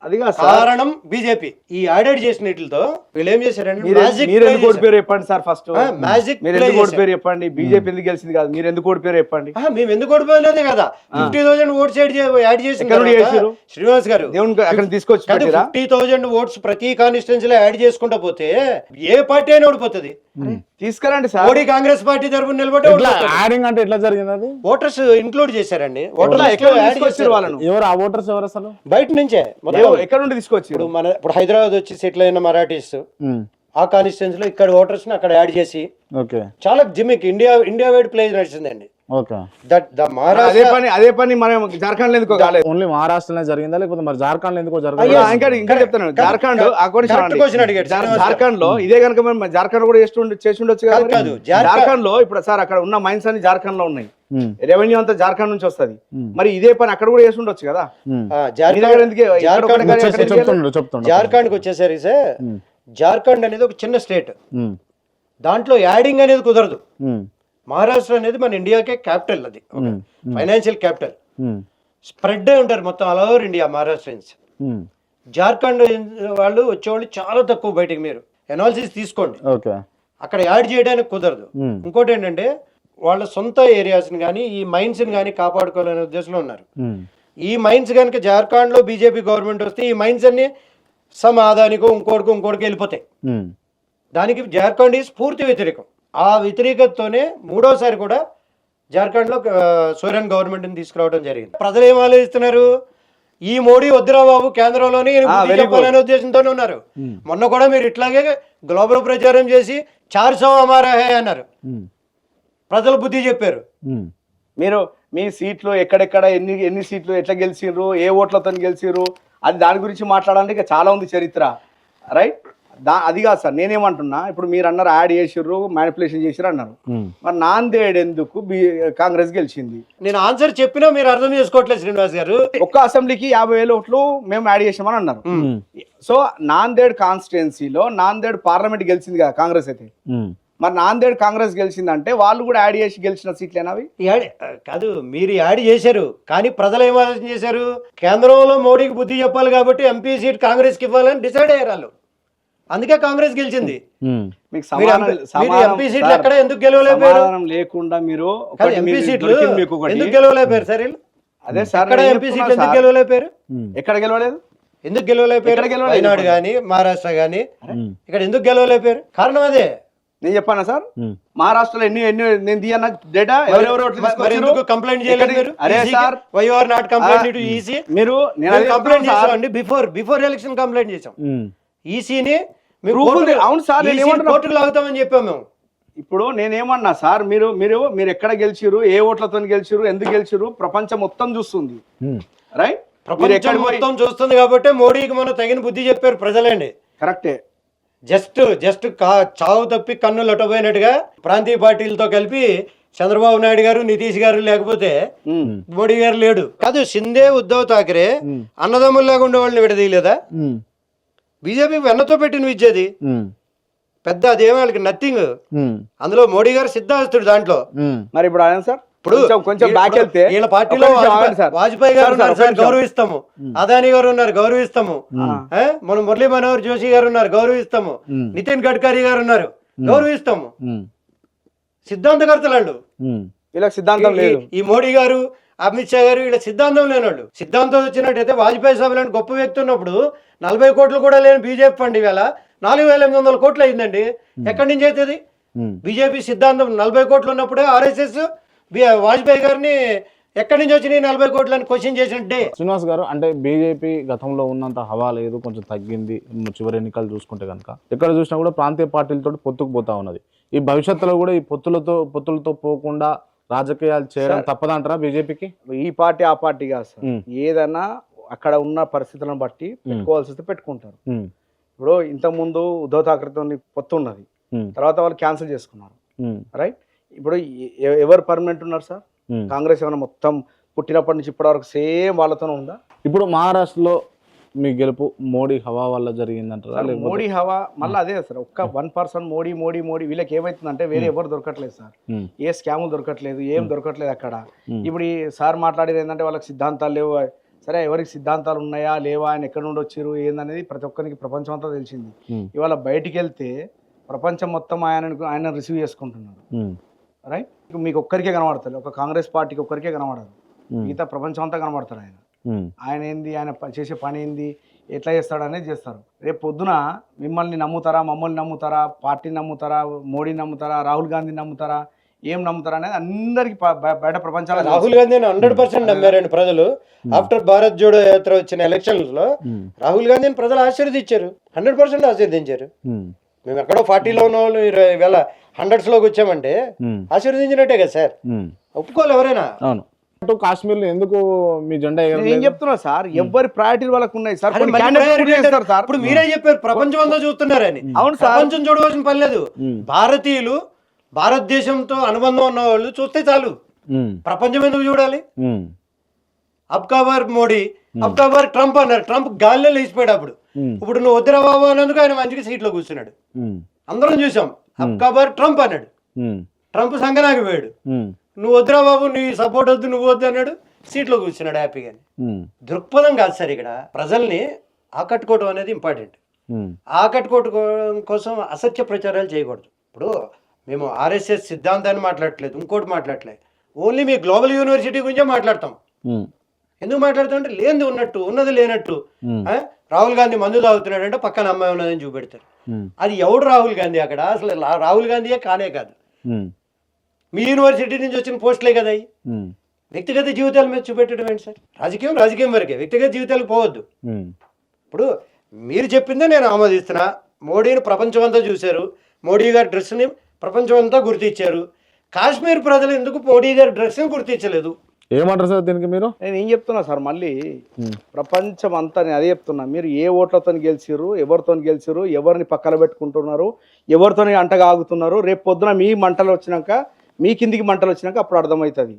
అది కాదు సార్, కారణం బీజేపీ. ఈ యాడెడ్ చేసిన వీటితో వీళ్ళు ఏం చేశారండి? మీరు ఎందుకు ఓడిపోయారు చెప్పండి సార్. ఫస్ట్ మ్యాజిక్ మీరు ఎందుకు ఓడిపోయారు చెప్పండి. బీజేపీ ఎందుకు గెలిచింది కాదు, మీరు ఎందుకు ఓడిపోయారు చెప్పండి. మేము ఎందుకు ఓడిపోయినదే కదా. 50,000 ఓట్స్ యాడ్ చేసిన ఎక్కడ నుండి చేశారు? శ్రీనివాస్ గారు దేవునికి అక్కడ తీసుకొచ్చి పెట్టిరా? 50,000 ఓట్స్ ప్రతి కాన్స్టిట్యున్సీలో యాడ్ చేసుకుంటా పోతే ఏ పార్టీ అయినా ఓడిపోతుంది. తీసుకురండి సార్. మోడీ కాంగ్రెస్ పార్టీ తరఫున నిలబడి యాడింగ్ అంటే ఎట్లా జరిగింది అది? ఓటర్స్ ఇంక్లూడ్ చేశారండి. తీసుకొచ్చారు వాళ్ళను? ఎవరు ఆ ఓటర్స్ ఎవరు అసలు? బయట నుంచే ఎక్కడ నుండి తీసుకొచ్చారు? ఇప్పుడు హైదరాబాద్ వచ్చి సెటిల్ అయిన మరాఠీస్ ఉమ్. ఆ కాన్స్టిట్యున్సీ లో ఇక్కడ ఓటర్స్ ని అక్కడ యాడ్ చేసి ఓకే. చాలా జిమ్మిక్ ఇండియా వైడ్ ప్లే నడిచిందండి. ఓకే. దట్ ద అదే పని మనం జార్ఖండ్ ఎందుకో కాలేదు? ఓన్లీ మహారాష్ట్రలోనే జరిగిందా లేకపోతే మరి జార్ఖండ్ ఎందుకో అయ్యో, జరగదు? ఇంకా చెప్తాను. జార్ఖండ్ జార్ఖండ్ లో ఇదే కనుక మనం జార్ఖండ్ కూడా చేసి ఉండొచ్చు కాదు, కాదు. జార్ఖండ్ లో ఇప్పుడు సార్ అక్కడ ఉన్న మైన్స్ అన్ని జార్ఖండ్ లో ఉన్నాయి. రెవెన్యూ అంతా జార్ఖండ్ నుంచి వస్తది. మరి ఇదే పని అక్కడ కూడా చేసి ఉండొచ్చు కదా. జార్ఖండ్ కి వచ్చేసరికి సార్, జార్ఖండ్ అనేది ఒక చిన్న స్టేట్, దాంట్లో యాడింగ్ అనేది కుదరదు. మహారాష్ట్ర అనేది మన ఇండియాకే క్యాపిటల్, అది ఫైనాన్షియల్ క్యాపిటల్. స్ప్రెడ్ అయి ఉంటారు మొత్తం ఆల్ ఓవర్ ఇండియా మహారాష్ట్రన్స్. జార్ఖండ్ వాళ్ళు వచ్చేవాళ్ళు చాలా తక్కువ. బయటికి మీరు ఎనాలిసిస్ తీసుకోండి, అక్కడ యాడ్ చేయడానికి కుదరదు. ఇంకోటి ఏంటంటే వాళ్ళ సొంత ఏరియాస్ని కానీ ఈ మైన్స్ని కానీ కాపాడుకోవాలనే ఉద్దేశంలో ఉన్నారు. ఈ మైన్స్ కనుక జార్ఖండ్లో బీజేపీ గవర్నమెంట్ వస్తే ఈ మైన్స్ అన్ని సమ్ ఆదానికో ఇంకోటికి వెళ్ళిపోతాయి. దానికి జార్ఖండ్ ఈజ్ పూర్తి వ్యతిరేకం. ఆ వ్యతిరేకతతోనే మూడోసారి కూడా జార్ఖండ్లో సోరెన్ గవర్నమెంట్ని తీసుకురావడం జరిగింది. ప్రజలు ఏం ఆలోచిస్తున్నారు? ఈ మోడీ వద్దురా బాబు, కేంద్రంలోనే చెప్పాలనే ఉద్దేశంతోనే ఉన్నారు. మొన్న కూడా మీరు ఇట్లాగే గ్లోబల్ ప్రచారం చేసి 400 హమారా హై అన్నారు. ప్రజలు బుద్ధి చెప్పారు. మీరు మీ సీట్లు ఎక్కడెక్కడ ఎన్ని సీట్లు ఎట్లా గెలిచిర్రు, ఏ ఓట్లతో గెలిచిర్రు, అది దాని గురించి మాట్లాడడానికి చాలా ఉంది చరిత్ర, రైట్? అది కాదు సార్, నేనేమంటున్నా, ఇప్పుడు మీరు అన్నారు యాడ్ చేసిర్రు, మ్యానిపులేషన్ చేసిర్రు అన్నారు. మరి నాందేడ్ ఎందుకు కాంగ్రెస్ గెలిచింది? నేను ఆన్సర్ చెప్పినా మీరు అర్థం చేసుకోవట్లేదు శ్రీనివాస్ గారు. ఒక్క అసెంబ్లీకి 50,000 ఓట్లు మేము యాడ్ చేసామని అన్నారు. సో నాందేడ్ కాన్స్టిట్యున్సీలో నాందేడ్ పార్లమెంట్ గెలిచింది కదా కాంగ్రెస్ అయితే. మరి నాందేడ్ కాంగ్రెస్ గెలిచిందంటే వాళ్ళు కూడా యాడ్ చేసి గెలిచిన సీట్లేనా అవి? కాదు, మీరు యాడ్ చేశారు, కానీ ప్రజలు ఏం ఆలోచన చేశారు? కేంద్రంలో మోడీకి బుద్ధి చెప్పాలి కాబట్టి ఎంపీ సీట్ కాంగ్రెస్ కి ఇవ్వాలని డిసైడ్ అయ్యారు వాళ్ళు. అందుకే కాంగ్రెస్ గెలిచింది. మీకు ఎంపీ సీట్లు ఎక్కడ ఎందుకు గెలవలేకపోయారు? లేకుండా మీరు ఎంపీ సీట్లు ఎందుకు గెలవలేకపోయారు సార్? అదే సార్, ఎంపీ సీట్లు ఎందుకు గెలవలేకపోయారు? ఎక్కడ గెలవలేదు? ఎందుకు గెలవలేకపోయారు? వైనాడు గానీ మహారాష్ట్ర గానీ ఇక్కడ ఎందుకు గెలవలేకపోయారు? కారణం అదే. నేను చెప్పానా సార్? మహారాష్ట్రలో ఎన్ని నేను తీయన్నా డేటా కంప్లైంట్ చేయలేదు? అరే sir, why are not complaint EC? మీరు కంప్లైంట్ చేసామండి, బిఫోర్ ఎలక్షన్ కంప్లైంట్ చేసాం. ఈసీని అవును సార్, కోర్టుకు లాగుతామని చెప్పాము మేము. ఇప్పుడు నేనేమన్నా సార్, మీరు ఎక్కడ గెలిచిరు, ఏ ఓట్లతో గెలిచిరు, ఎందుకు గెలిచిరు, ప్రపంచం మొత్తం చూస్తుంది, రైట్? ప్రపంచం మొత్తం చూస్తుంది కాబట్టి మోడీకి మనం తగిన బుద్ధి చెప్పారు ప్రజలండి. కరెక్టే. జస్ట్ చావు తప్పి కన్ను లొట్టబోయినట్టుగా ప్రాంతీయ పార్టీలతో కలిపి చంద్రబాబు నాయుడు గారు నితీష్ గారు లేకపోతే మోడీ గారు లేడు. కాదు, షిందే ఉద్ధవ్ ఠాకరే అన్నదమ్ముల్లాగా ఉండే వాళ్ళని విడదీయలేదా? బీజేపీ వెన్నతో పెట్టిన విద్య అది, పెద్ద అదేమో వాళ్ళకి నథింగ్. అందులో మోడీ గారు సిద్ధాస్తుడు దాంట్లో. మరి ఇప్పుడు ఆయన సార్ ఇప్పుడు కొంచెం బ్యాక్ వెళ్తే వీళ్ళ పార్టీలో వాజ్పేయి గారు ఉన్నారు సార్, గౌరవిస్తాము. అదానీ గారు ఉన్నారు, గౌరవిస్తాము. మన మురళీ మనోహర్ జోషి గారు ఉన్నారు, గౌరవిస్తాము. నితిన్ గడ్కరీ గారు ఉన్నారు, గౌరవిస్తాము. సిద్ధాంతకర్తలు ఇలా సిద్ధాంతం లేదు. ఈ మోడీ గారు, అమిత్ షా గారు వీళ్ళ సిద్ధాంతం లేనివాళ్ళు. సిద్ధాంతం వచ్చినట్టయితే వాజ్పేయి సభ లాంటి గొప్ప వ్యక్తి ఉన్నప్పుడు 40 కోట్లు కూడా లేని బీజేపీ ఫండ్ ఇవాళ 4,800 కోట్లు అయిందండి. ఎక్కడి నుంచి అవుతుంది? బీజేపీ సిద్ధాంతం 40 కోట్లు ఉన్నప్పుడే ఆర్ఎస్ఎస్ వాజ్పేయి గారిని ఎక్కడి నుంచి వచ్చినాయి 40 కోట్లు అని క్వశ్చన్ చేసినట్టే. శ్రీనివాస్ గారు, అంటే బీజేపీ గతంలో ఉన్నంత హవా లేదు, కొంచెం తగ్గింది. చివరి ఎన్నికలు చూసుకుంటే కనుక ఎక్కడ చూసినా కూడా ప్రాంతీయ పార్టీలతో పొత్తుకు పోతా ఉన్నది. ఈ భవిష్యత్తులో కూడా ఈ పొత్తులతో పోకుండా రాజకీయాలు చేయడం తప్పదంటారా బీజేపీకి? ఈ పార్టీ ఆ పార్టీ కాదు సార్, ఏదైనా అక్కడ ఉన్న పరిస్థితులను బట్టి పెట్టుకోవాల్సి వస్తే పెట్టుకుంటారు. ఇప్పుడు ఇంతకుముందు ఉద్ధవ్ ఠాకరేతో పొత్తు ఉన్నది, తర్వాత వాళ్ళు క్యాన్సిల్ చేసుకున్నారు, రైట్? ఇప్పుడు ఎవరు పర్మనెంట్ ఉన్నారు సార్? కాంగ్రెస్ ఏమైనా మొత్తం పుట్టినప్పటి నుంచి ఇప్పటి వరకు సేమ్ వాళ్ళతోనే ఉందా? ఇప్పుడు మహారాష్ట్రలో మీ గెలుపు మోడీ హవా వల్ల జరిగిందంటారా? మోడీ హవా మళ్ళీ అదే సార్, ఒక్క 1% మోడీ మోడీ మోడీ. వీళ్ళకి ఏమైతుందంటే వేరే ఎవరు దొరకట్లేదు సార్, ఏ స్కాములు దొరకట్లేదు, ఏం దొరకట్లేదు అక్కడ. ఇప్పుడు ఈ సార్ మాట్లాడేది ఏంటంటే వాళ్ళకి సిద్ధాంతాలు లేవు. సరే, ఎవరికి సిద్ధాంతాలు ఉన్నాయా లేవా, ఆయన ఎక్కడ నుండి వచ్చారు ఏందనేది ప్రతి ఒక్కరికి ప్రపంచం అంతా తెలిసింది. ఇవాళ బయటికి వెళ్తే ప్రపంచం మొత్తం ఆయన రిసీవ్ చేసుకుంటున్నారు, రైట్? మీకు ఒక్కరికే కనబడతారు, ఒక కాంగ్రెస్ పార్టీకి ఒక్కరికే కనబడరు, మిగతా ప్రపంచం అంతా కనబడతారు. ఆయన ఏంది, ఆయన చేసే పని ఏంది, ఎట్లా చేస్తాడు అనేది చేస్తారు. రేపు పొద్దున మిమ్మల్ని నమ్ముతారా, మమ్మల్ని నమ్ముతారా, పార్టీని నమ్ముతారా, మోడీని నమ్ముతారా, రాహుల్ గాంధీని నమ్ముతారా, ఏం నమ్ముతారా అనేది అందరికి బయట ప్రపంచాలు. రాహుల్ గాంధీ 100% నమ్మారండి ప్రజలు. ఆఫ్టర్ భారత్ జోడో యాత్ర వచ్చిన ఎలక్షన్స్ లో రాహుల్ గాంధీని ప్రజలు ఆశీర్వదించారు, 100% ఆశీర్వదించారు. మేము ఎక్కడో 40లో ఉన్న వాళ్ళు ఇవాళ 100s లోకి వచ్చామంటే ఆశీర్వదించినట్టే కదా సార్, ఒప్పుకోవాలి ఎవరైనా. అవును. కాశ్మీర్ లో ఎందుకు మీ జెండా ఏం చెప్తున్నా సార్, ఎవరి ప్రయారిటీలు వాళ్ళకు ఉన్నాయి సార్. ఇప్పుడు మీరే చెప్పారు ప్రపంచం అంతా చూస్తున్నారని. అవును సార్, ప్రపంచం చూడవలసిన పని లేదు. భారతీయులు, భారతదేశంతో అనుబంధం ఉన్న వాళ్ళు చూస్తే చాలు, ప్రపంచం ఎందుకు చూడాలి? అబ్కాబార్ మోడీ, అబ్కాబార్ ట్రంప్ అన్నారు, ట్రంప్ గాలిలో లేచిపోయాడు. అప్పుడు ఇప్పుడు నువ్వు వద్దురా బాబు అన్నందుకు ఆయన మంచిగా సీట్లో కూర్చున్నాడు, అందరం చూసాం. అబ్కాబార్ ట్రంప్ అన్నాడు, ట్రంప్ సంగనాకి పోయాడు. నువ్వు వద్దురా బాబు, నీ సపోర్ట్ వద్దు, నువ్వు వద్దు అన్నాడు, సీట్లో కూర్చున్నాడు హ్యాపీగా. దృక్పథం కాదు సార్, ఇక్కడ ప్రజల్ని ఆకట్టుకోవడం అనేది ఇంపార్టెంట్. ఆకట్టుకోవడం కోసం అసత్య ప్రచారాలు చేయకూడదు. ఇప్పుడు మేము ఆర్ఎస్ఎస్ సిద్ధాంతాన్ని మాట్లాడట్లేదు, ఇంకోటి మాట్లాడట్లేదు, ఓన్లీ మీ గ్లోబల్ యూనివర్సిటీ గురించే మాట్లాడతాం. ఎందుకు మాట్లాడతాం అంటే లేనిది ఉన్నట్టు, ఉన్నది లేనట్టు. రాహుల్ గాంధీ మందు తాగుతున్నాడు అంటే పక్కన అమ్మాయి ఉన్నదని చూపెడతారు. అది ఎవడు రాహుల్ గాంధీ? అక్కడ అసలు రాహుల్ గాంధీయే కానే కాదు, మీ యూనివర్సిటీ నుంచి వచ్చిన పోస్టులే కదా. వ్యక్తిగత జీవితాల మీద చూపెట్టడం ఏంటి సార్? రాజకీయం వరకే, వ్యక్తిగత జీవితాలకు పోవద్దు. ఇప్పుడు మీరు చెప్పిందే నేను ఆమోదిస్తున్నా. మోడీని ప్రపంచం అంతా చూశారు, మోడీ గారి డ్రెస్ని ప్రపంచం అంతా గుర్తించారు. కాశ్మీర్ ప్రజలు ఎందుకు మోడీ గారి డ్రెస్ని గుర్తించలేదు? ఏమంటారు సార్ దీనికి మీరు? నేను ఏం చెప్తున్నా సార్, మళ్ళీ ప్రపంచం అంతా నేను అదే చెప్తున్నా. మీరు ఏ ఓట్లతో గెలిచిరు, ఎవరితో గెలిచిరు, ఎవరిని పక్కన పెట్టుకుంటున్నారు, ఎవరితో అంటగా ఆగుతున్నారు, రేపు పొద్దున మీ మంటలు వచ్చినాక, మీ కిందికి మంటలు వచ్చినాక అప్పుడు అర్థమవుతుంది.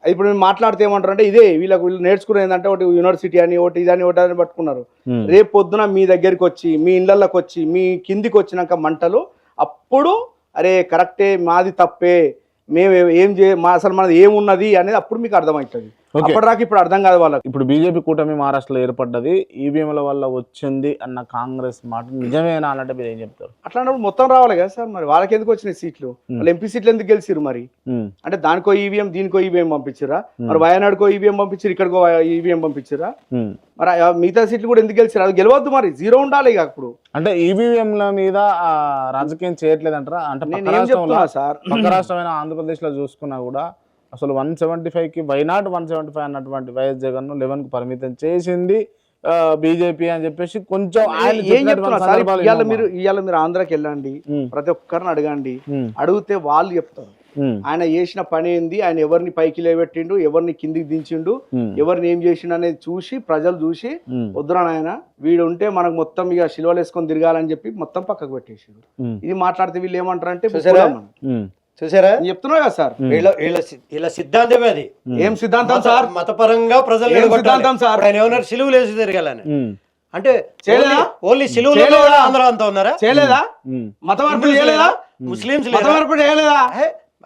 ఇప్పుడు మేము మాట్లాడితే ఏమంటారు అంటే ఇదే వీళ్ళు నేర్చుకునేది ఏంటంటే ఒకటి యూనివర్సిటీ అని, ఒకటి ఇదని, ఒకటి అని పట్టుకున్నారు. రేపు పొద్దున మీ దగ్గరికి వచ్చి, మీ ఇళ్ళకి వచ్చి, మీ కిందికి వచ్చినాక మంటలు, అప్పుడు అరే కరెక్టే, మాది తప్పే, మేము ఏం అసలు మనది ఏమున్నది అనేది అప్పుడు మీకు అర్థమవుతుంది. అప్పటిదాకా ఇప్పుడు అర్థం కాదు వాళ్ళకి. ఇప్పుడు బీజేపీ కూటమి మహారాష్ట్రలో ఏర్పడ్డది ఈవీఎంల వల్ల వచ్చింది అన్న కాంగ్రెస్ మాట నిజమేనా అన్నట్టు మీరు ఏం చెప్తారు? అట్లాంటప్పుడు మొత్తం రావాలి కదా సార్, మరి వాళ్ళకి ఎందుకు వచ్చినాయి సీట్లు? వాళ్ళు ఎంపీ సీట్లు ఎందుకు గెలిచిరు? మరి అంటే దానికో ఈవీఎం, దీనికో ఈవీఎం పంపించిరా? మరి వయనాడుకో ఈవీఎం పంపించారు, ఇక్కడికో ఈవీఎం పంపించిరా? మరి మిగతా సీట్లు కూడా ఎందుకు గెలిచారు? అది గెలవద్దు, మరి జీరో ఉండాలి ఇక అప్పుడు. అంటే ఈవీఎంల మీద రాజకీయం చేయట్లేదు అంటారా? అంటే పక్క రాష్ట్రమైన ఆంధ్రప్రదేశ్ లో చూసుకున్నా కూడా అసలు 175కి వైనాట్ 175 అన్నటువంటి వైఎస్ జగన్ 11కు పరిమితం చేసింది బీజేపీ అని చెప్పేసి కొంచెం ఇవాళ మీరు ఆంధ్రాకి వెళ్ళండి, ప్రతి ఒక్కరిని అడగండి, అడిగితే వాళ్ళు చెప్తారు ఆయన చేసిన పని ఏంది, ఆయన ఎవరిని పైకి లేబెట్టిండు, ఎవరిని కిందికి దించిండు, ఎవరిని ఏం చేసిండు అనేది చూసి ప్రజలు చూసి వద్దురా ఆయన వీడు ఉంటే మనకు మొత్తం ఇక శిలువలు వేసుకొని తిరగాలని చెప్పి మొత్తం పక్కకు పెట్టేసిండు. ఇది మాట్లాడితే వీళ్ళు ఏమంటారంటే చూసారా? నేను చెప్తున్నా కదా సార్. వీళ్ళ సిద్ధాంతమే అది. ఏం సిద్ధాంతం సార్? మతపరంగా ప్రజలు ఏం సిద్ధాంతం సార్? ఆయన ఏమన్నారు, సిలువులు వేసి తిరగాలని. అంటే చేయలేదా? ఓన్లీ సిలువులు ఆంధ్ర అంతా ఉన్నారా? చేయలేదా? మత మార్పిడి చేయలేదా? ముస్లింస్ మత మార్పిడి చేయలేదా?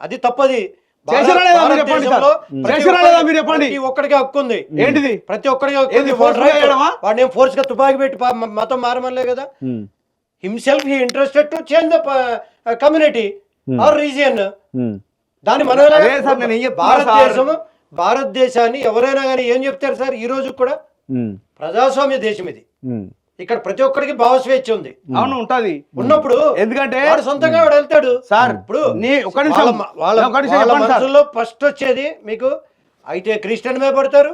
అది తప్పది. చేసిరా లేదా మీరు చెప్పండి సార్. చేసిరా లేదా మీరు చెప్పండి. ప్రతి ఒక్కడికి హక్కు ఉంది. ఏంటిది? ప్రతి ఒక్కడికి హక్కు ఉంది. వాడిని ఏం ఫోర్స్ గా తుపాకి పెట్టి మతం మారమనలే కదా. Himself he interested to change the community or region. దాని మన భారతదేశాన్ని ఎవరైనా కానీ ఏం చెప్తారు సార్? ఈ రోజు కూడా ప్రజాస్వామ్య దేశం ఇది. ఇక్కడ ప్రతి ఒక్కరికి భావస్వేచ్ఛ ఉంది. అవును, ఉంటది. ఉన్నప్పుడు ఎందుకంటే వాడు సొంతంగా వాడు వెళ్తాడు సార్. ఇప్పుడు వాళ్ళ మనసులో ఫస్ట్ వచ్చేది మీకు అయితే క్రిస్టియన్ మీద పడతారు,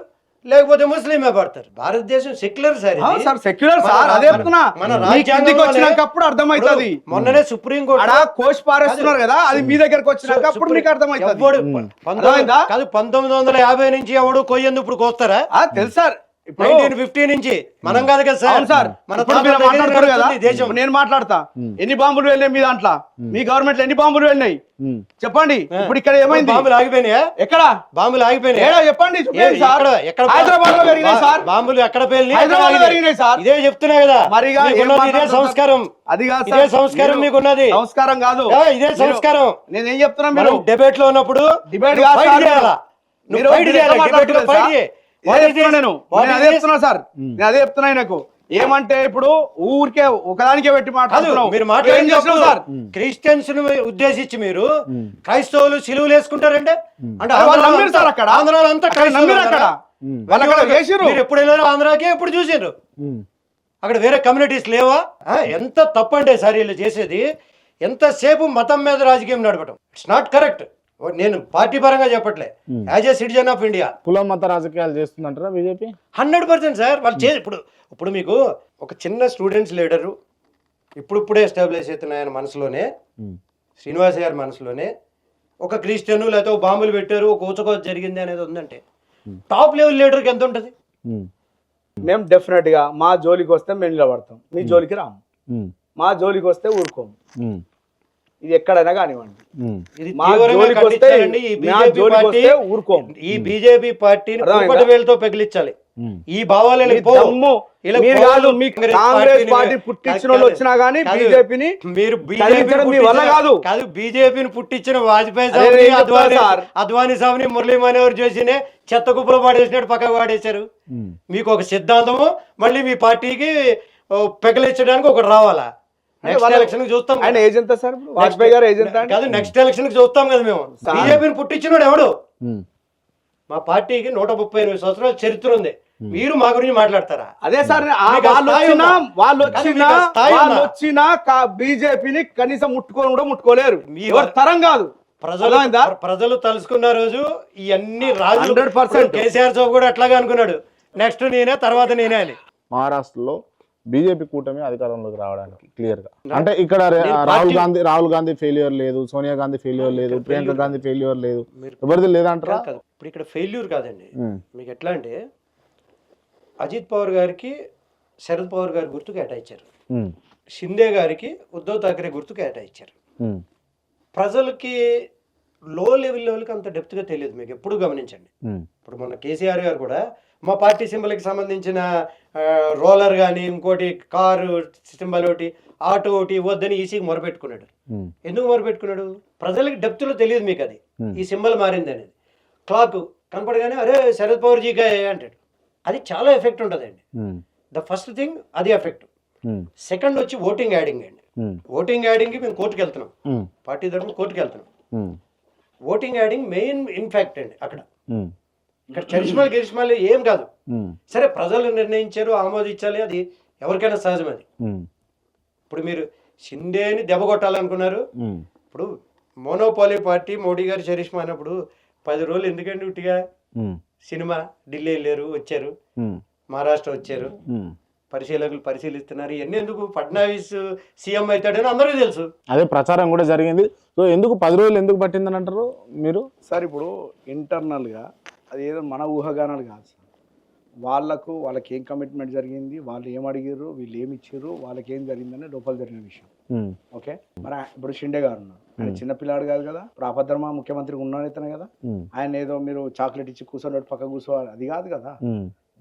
లేకపోతే ముస్లిం మీద పడతారు. భారతదేశం secular sir. Sir secular sir, అదే చెప్తున్నా. మన రాజ్యాంగం వచ్చినప్పుడు అర్థమవుతుంది. మొన్ననే సుప్రీం కోర్టు కోచ్ పారేస్తున్నారు కదా, అది మీ దగ్గరకు వచ్చినాక అప్పుడు మీకు అర్థమవుతుంది. 1950 నుంచి ఎవడు కొయ్యందు ఇప్పుడు కోస్తారా? తెలుసు సార్. 1950 నుంచి మనం కాదు కదా సార్. మన మాట్లాడుతున్నారు కదా దేశం. నేను మాట్లాడతా. ఎన్ని బాంబులు వెళ్ళాయి మీ దాంట్లో? మీ గవర్నమెంట్ లో ఎన్ని బాంబులు వెళ్ళినాయి చెప్పండి. ఇప్పుడు ఇక్కడ ఏమైంది? బాంబులు ఆగిపోయినాయా? ఎక్కడ బాంబులు ఆగిపోయినాయి చెప్పండి. హైదరాబాద్ లో పెరిగినాయి సార్ బాంబులు. ఎక్కడ పెరిగినాయి సార్? ఇదే చెప్తున్నా కదా. మరి ఇదే సంస్కారం. అది కాదు, ఇదే సంస్కారం మీకున్నది. సంస్కారం కాదు, ఇదే సంస్కారం. నేనేం చెప్తున్నా, మీరు డిబేట్ లో ఉన్నప్పుడు డిబేట్ నేను అదే చెప్తున్నా సార్. నేను అదే చెప్తున్నా ఆయనకు. ఏమంటే ఇప్పుడు ఊరికే ఒకదానికే పెట్టి మాట్లాడుతున్నావు. మీరు మాట్లాడేం సార్? క్రిస్టియన్స్ ఉద్దేశించి మీరు క్రైస్తవులు సిలువలు వేసుకుంటారంటే అంటే అక్కడ ఆంధ్రాలో అంతా మీరు ఎప్పుడు వెళ్ళారు ఆంధ్రాకి? ఎప్పుడు చూసారు? అక్కడ వేరే కమ్యూనిటీస్ లేవా? ఎంత తప్పంటే సార్ వీళ్ళు చేసేది. ఎంతసేపు మతం మీద రాజకీయం నడపడం ఇట్స్ నాట్ కరెక్ట్. నేను పార్టీ పరంగా చెప్పట్లే, as a citizen of India. కుల మత రాజకీయాలు చేస్తుందంటారా బీజేపీ? 100% సార్. వాళ్ళు ఇప్పుడు మీకు ఒక చిన్న స్టూడెంట్స్ లీడరు ఇప్పుడే ఎస్టాబ్లిష్ అవుతున్న ఆయన మనసులోనే, శ్రీనివాస్ గారి మనసులోనే ఒక క్రిస్టియన్ లేకపోతే బాంబులు పెట్టారు, ఒక ఊచకోత జరిగింది అనేది ఉందంటే టాప్ లెవెల్ లీడర్కి ఎంత ఉంటుంది? మేము డెఫినెట్ గా మా జోలికి వస్తే మేము నిలబడతాం, మీ జోలికి రాము. మా జోలికి వస్తే ఊరుకోము. ఇది ఎక్కడైనా కానివ్వండి. ఈ బీజేపీ పార్టీని వేలతో పెగిలించాలి. ఈ భావాలు కాంగ్రెస్ పార్టీ పుట్టించిన వాళ్ళు వచ్చినా గానీ బీజేపీని మీరు కాదు. బీజేపీని పుట్టించిన వాజ్పేయి అద్వానీ సాబుని మురళీ మనోహర్ జోషినే చెత్త కుప్పలు పాడేసినట్టు పక్కకు పాడేశారు. మీకు ఒక సిద్ధాంతము మళ్ళీ మీ పార్టీకి పెగిలించడానికి ఒకటి రావాలా? నెక్స్ట్ ఎలక్షన్ చూస్తాం. ఆయన ఏజెంట్ సార్, వాజ్పేయి గారు ఏజెంట్ కాదు. నెక్స్ట్ ఎలక్షన్ చూస్తాం కదా మేము. బీజేపీని పుట్టించినాడు ఎవడు? మా పార్టీకి 138 సంవత్సరాల చరిత్ర ఉంది. మీరు మా గురించి మాట్లాడతారా? అదే సార్. వాళ్ళు వచ్చినా బీజేపీని కనీసం ముట్టుకొని కూడా ముట్టుకోలేరు. తరం కాదు. ప్రజలు తలుసుకున్న రోజు ఇవన్నీ రాజు 100% కేసీఆర్ చౌక్ కూడా అట్లాగే అనుకున్నాడు, నెక్స్ట్ నేనే తర్వాత నేనే అని. మహారాష్ట్రలో బీజేపీ కూటమి అధికారంలోకి రావడానికి క్లియర్ గా అంటే ఇక్కడ రాహుల్ గాంధీ ఫెయిల్యూర్ లేదు, సోనియా గాంధీ ఫెయిల్యూర్ లేదు, ప్రియాంక గాంధీ ఫెయిల్యూర్ లేదు, ఎవరిది లేదంటారా? ఇప్పుడు ఇక్కడ ఫెయిల్యూర్ కాదండి. మీకు ఎట్లా అంటే అజిత్ పవార్ గారికి శరద్ పవార్ గారి గుర్తు కేటాయించారు, షిందే గారికి ఉద్ధవ్ ఠాక్రే గుర్తు కేటాయించారు. ప్రజలకి లో లెవెల్కి అంత డెప్త్గా తెలియదు. మీకు ఎప్పుడు గమనించండి. ఇప్పుడు మొన్న కేసీఆర్ గారు కూడా మా పార్టీ సింబల్కి సంబంధించిన రోలర్ కానీ ఇంకోటి కారు సింబల్ ఒకటి ఆటో ఒకటి వద్దని ఈసీకి మొరపెట్టుకున్నాడు. ఎందుకు మొరపెట్టుకున్నాడు? ప్రజలకి డెప్త్లో తెలియదు మీకు అది ఈ సింబల్ మారింది అనేది. క్లాక్ కనపడగానే అరే శరద్ పవార్ జీగా అంటాడు. అది చాలా ఎఫెక్ట్ ఉంటుందండి. ద ఫస్ట్ థింగ్ అది ఎఫెక్ట్. సెకండ్ వచ్చి ఓటింగ్ యాడింగ్ అండి. ఓటింగ్ యాడింగ్కి మేము కోర్టుకు వెళ్తున్నాం, పార్టీ తరఫున కోర్టుకు వెళ్తున్నాం. ఓటింగ్ యాడింగ్ మెయిన్ ఇంపాక్ట్ అండి అక్కడ. ఇక్కడ చరిష్మాలు ఏం కాదు. సరే ప్రజలు నిర్ణయించారు, ఆమోదించాలి, అది ఎవరికైనా సహజం. అది ఇప్పుడు మీరు షిండేని దెబ్బ కొట్టాలనుకున్నారు. ఇప్పుడు మోనోపాలీ పార్టీ మోడీ గారు చరిష్మా అన్నప్పుడు 10 రోజులు ఎందుకండి ఉట్టిగా సినిమా ఢిల్లీ వెళ్ళారు, వచ్చారు, మహారాష్ట్ర వచ్చారు, పరిశీలకులు పరిశీలిస్తున్నారు. ఇవన్నీ ఎందుకు? ఫడ్నవీస్ సీఎం అవుతాడని అందరికీ తెలుసు. అదే ప్రచారం కూడా జరిగింది. సో ఎందుకు 10 రోజులు ఎందుకు పట్టిందని అంటారు మీరు? సార్ ఇప్పుడు ఇంటర్నల్గా అది ఏదో మన ఊహాగానాలు కాదు సార్. వాళ్ళకి ఏం కమిట్మెంట్ జరిగింది, వాళ్ళు ఏం అడిగారు, వీళ్ళు ఏమి ఇచ్చారు, వాళ్ళకి ఏం జరిగిందని లోపల జరిగిన విషయం. ఓకే, మరి ఇప్పుడు షిండే గారు ఉన్నారు, ఆయన చిన్నపిల్లాడు కాదు కదా, ఇప్పుడు అభద్రమా ముఖ్యమంత్రి ఉన్నాడు ఇతనే కదా. ఆయన ఏదో మీరు చాక్లెట్ ఇచ్చి కూర్చోండి పక్క కూర్చోవాలి అది కాదు కదా.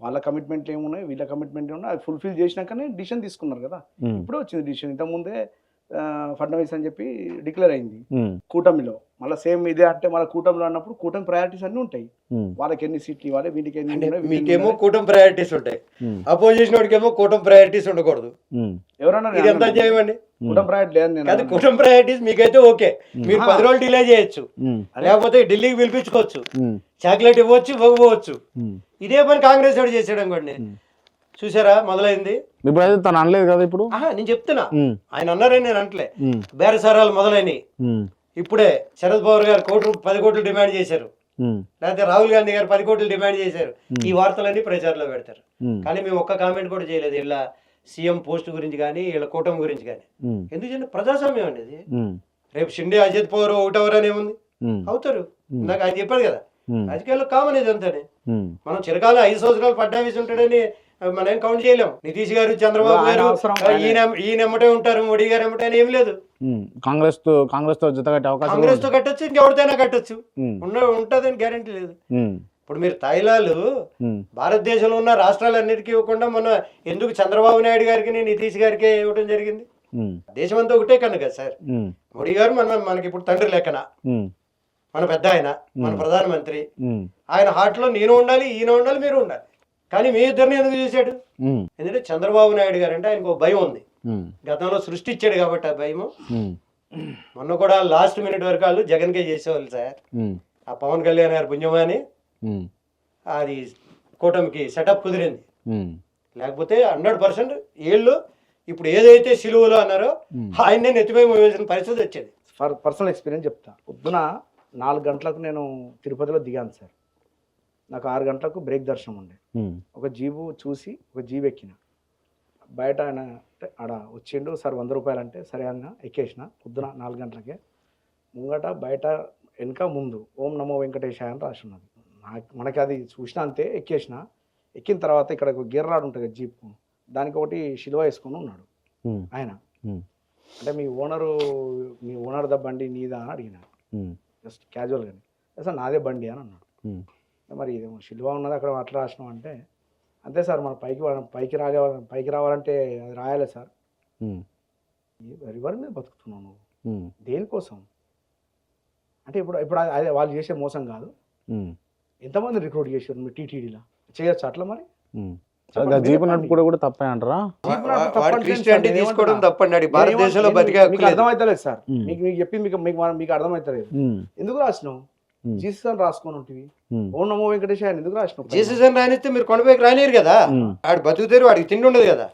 వాళ్ళ కమిట్మెంట్లు ఏమున్నాయి, వీళ్ళ కమిట్మెంట్ ఏమున్నాయి, అది ఫుల్ఫిల్ చేసినాకనే డిసిషన్ తీసుకున్నారు కదా. ఇప్పుడే వచ్చింది డిసిషన్, ఇంతకుముందే ఫడ్నవీస్ అని చెప్పి డిక్లేర్ అయింది కూటమిలో. మళ్ళీ సేమ్ ఇదే అంటే మన కూటమిలో అన్నప్పుడు కూటమి ప్రయారిటీస్ అన్ని ఉంటాయి. వాళ్ళకి ఎన్ని సీట్లు ఇవ్వాలి, వీటికి ఎన్ని ఉన్నాయి, మీకేమో కూటమి ప్రయారిటీస్ ఉంటాయి, అపోజిషన్ వాడికేమో కూటమి ప్రయారిటీస్ ఉండకూడదు. ఎవరన్నా ఇదంతా చేయమండి. కూటమి ప్రయారిటీ లేదు నేను అది కూటమి ప్రయారిటీస్ మీకైతే ఓకే, మీరు 10 రోజులు డిలే చేయొచ్చు, లేకపోతే ఢిల్లీకి పిలిపించుకోవచ్చు, చాక్లెట్ ఇవ్వచ్చు ఇవ్వకపోవచ్చు. ఇదే పని కాంగ్రెస్ వాడు చేసాడు అనుకోండి, చూసారా మొదలైంది. ఇప్పుడైతే తను అనలేదు కదా. ఇప్పుడు నేను చెప్తున్నా, ఆయన అన్నారని నేను అంటలే. బేరసారాలు మొదలైనవి ఇప్పుడే. శరద్ పవార్ గారు 10 కోట్లు డిమాండ్ చేశారు, లేకపోతే రాహుల్ గాంధీ గారు 10 కోట్లు డిమాండ్ చేశారు. ఈ వార్తలన్నీ ప్రచారంలో పెడతారు. కానీ మేము ఒక్క కామెంట్ కూడా చేయలేదు ఇలా సీఎం పోస్ట్ గురించి కానీ వీళ్ళ కూటమి గురించి కానీ. ఎందుకంటే ప్రజాస్వామ్యం అండి ఇది. రేపు షిండే అజిత్ పవార్ ఒకటవర్ అని ఏముంది, అవుతారు. నాకు ఆయన చెప్పాడు కదా, రాజకీయాల్లో కామన్ ఇది అంతానే. మనం చిరకాలం 5 సంవత్సరాలు ఫడ్నవీస్ ఉంటాడని మనం ఏం కౌంట్ చేయలేం. నితీష్ గారు చంద్రబాబు గారు ఈయన ఎమ్మటే ఉంటారు, మోడీ గారు ఎమ్మటే అని ఏం లేదు. కాంగ్రెస్ తో జత కట్టే అవకాశం, కాంగ్రెస్ తో కట్టొచ్చు, ఇంకెవరితోనైనా కట్టొచ్చు, ఉంటదని గ్యారంటీ లేదు. ఇప్పుడు మీరు తాయిలాలు భారతదేశంలో ఉన్న రాష్ట్రాలన్నిటికీ ఇవ్వకుండా మన ఎందుకు చంద్రబాబు నాయుడు గారికి నితీష్ గారికి ఇవ్వడం జరిగింది? దేశం అంతా ఒకటే కనుక సార్. మోడీ గారు మనకి ఇప్పుడు తండ్రి లెక్కన, మన పెద్ద ఆయన, మన ప్రధానమంత్రి. ఆయన హార్ట్ లో నేను ఉండాలి, ఈయన ఉండాలి, మీరు ఉండాలి. కానీ మీ ఇద్దరిని ఎందుకు చూశాడు? ఎందుకంటే చంద్రబాబు నాయుడు గారు అంటే ఆయనకు భయం ఉంది, గతంలో సృష్టించాడు కాబట్టి ఆ భయము. మొన్న కూడా లాస్ట్ మినిట్ వరకు వాళ్ళు జగన్కే చేసేవాళ్ళు సార్. ఆ పవన్ కళ్యాణ్ గారు పుణ్యమాని అది కూటమికి సెటప్ కుదిరింది. లేకపోతే 100% వీళ్ళు ఇప్పుడు ఏదైతే సిలువలో అన్నారో ఆయన్నే నెత్తిపై మోయాల్సిన పరిస్థితి వచ్చేది. పర్సనల్ ఎక్స్పీరియన్స్ చెప్తా. పొద్దున 4 గంటలకు నేను తిరుపతిలో దిగాను సార్. నాకు 6 గంటలకు బ్రేక్ దర్శనం ఉండే. ఒక జీబు చూసి ఒక జీబు ఎక్కిన. బయట ఆయన ఆడ వచ్చిండు, సార్ 100 రూపాయలు అంటే సరే అన్న ఎక్కేసిన. పొద్దున 4 గంటలకే ముంగట బయట వెనక ముందు ఓం నమో వెంకటేశాయ అని రాసి ఉన్నది. మనకి అది చూసిన అంతే ఎక్కేసిన. ఎక్కిన తర్వాత ఇక్కడ ఒక గేర్ రాడ్ ఉంటుంది కదా జీప్, దానికి ఒకటి శిలువ వేసుకొని ఉన్నాడు ఆయన. అంటే మీ ఓనర్ ద బండి నీదా అని అడిగిన, జస్ట్ క్యాజువల్గానే. సార్ నాదే బండి అని అన్నాడు. మరి ఇదేమో శిలువ ఉన్నది అక్కడ అట్లా రాసినాం అంటే, అంతే సార్ మన పైకి రావాలంటే అది రాయాలి సార్. రివర్ మీద బతుకుతున్నావు నువ్వు దేనికోసం అంటే? ఇప్పుడు అదే వాళ్ళు చేసే మోసం కాదు. ఎంతమంది రిక్రూట్ చేశారు మీరు టీటీడీలో? చేయొచ్చు అట్లా మరి? జీపు నడుపుకోవడం కూడా తప్పే అంటారా? తీసుకోవడం తప్పండి భారతదేశంలో. మీకు అర్థమవుతలేదు సార్, మీకు చెప్పింది మీకు అర్థమవుతలేదు. ఎందుకు రాసినావు? జీసస్ అని రాసుకొని ఉంటుంది. ఓం నమో వెంకటేశ్వర ఎందుకు రాసినావు? జీసస్ అని రానిస్తే మీరు కొండపైకి రానిరు కదా. ఆడు బతుకుతారు, వాడికి తిండి ఉండదు కదా.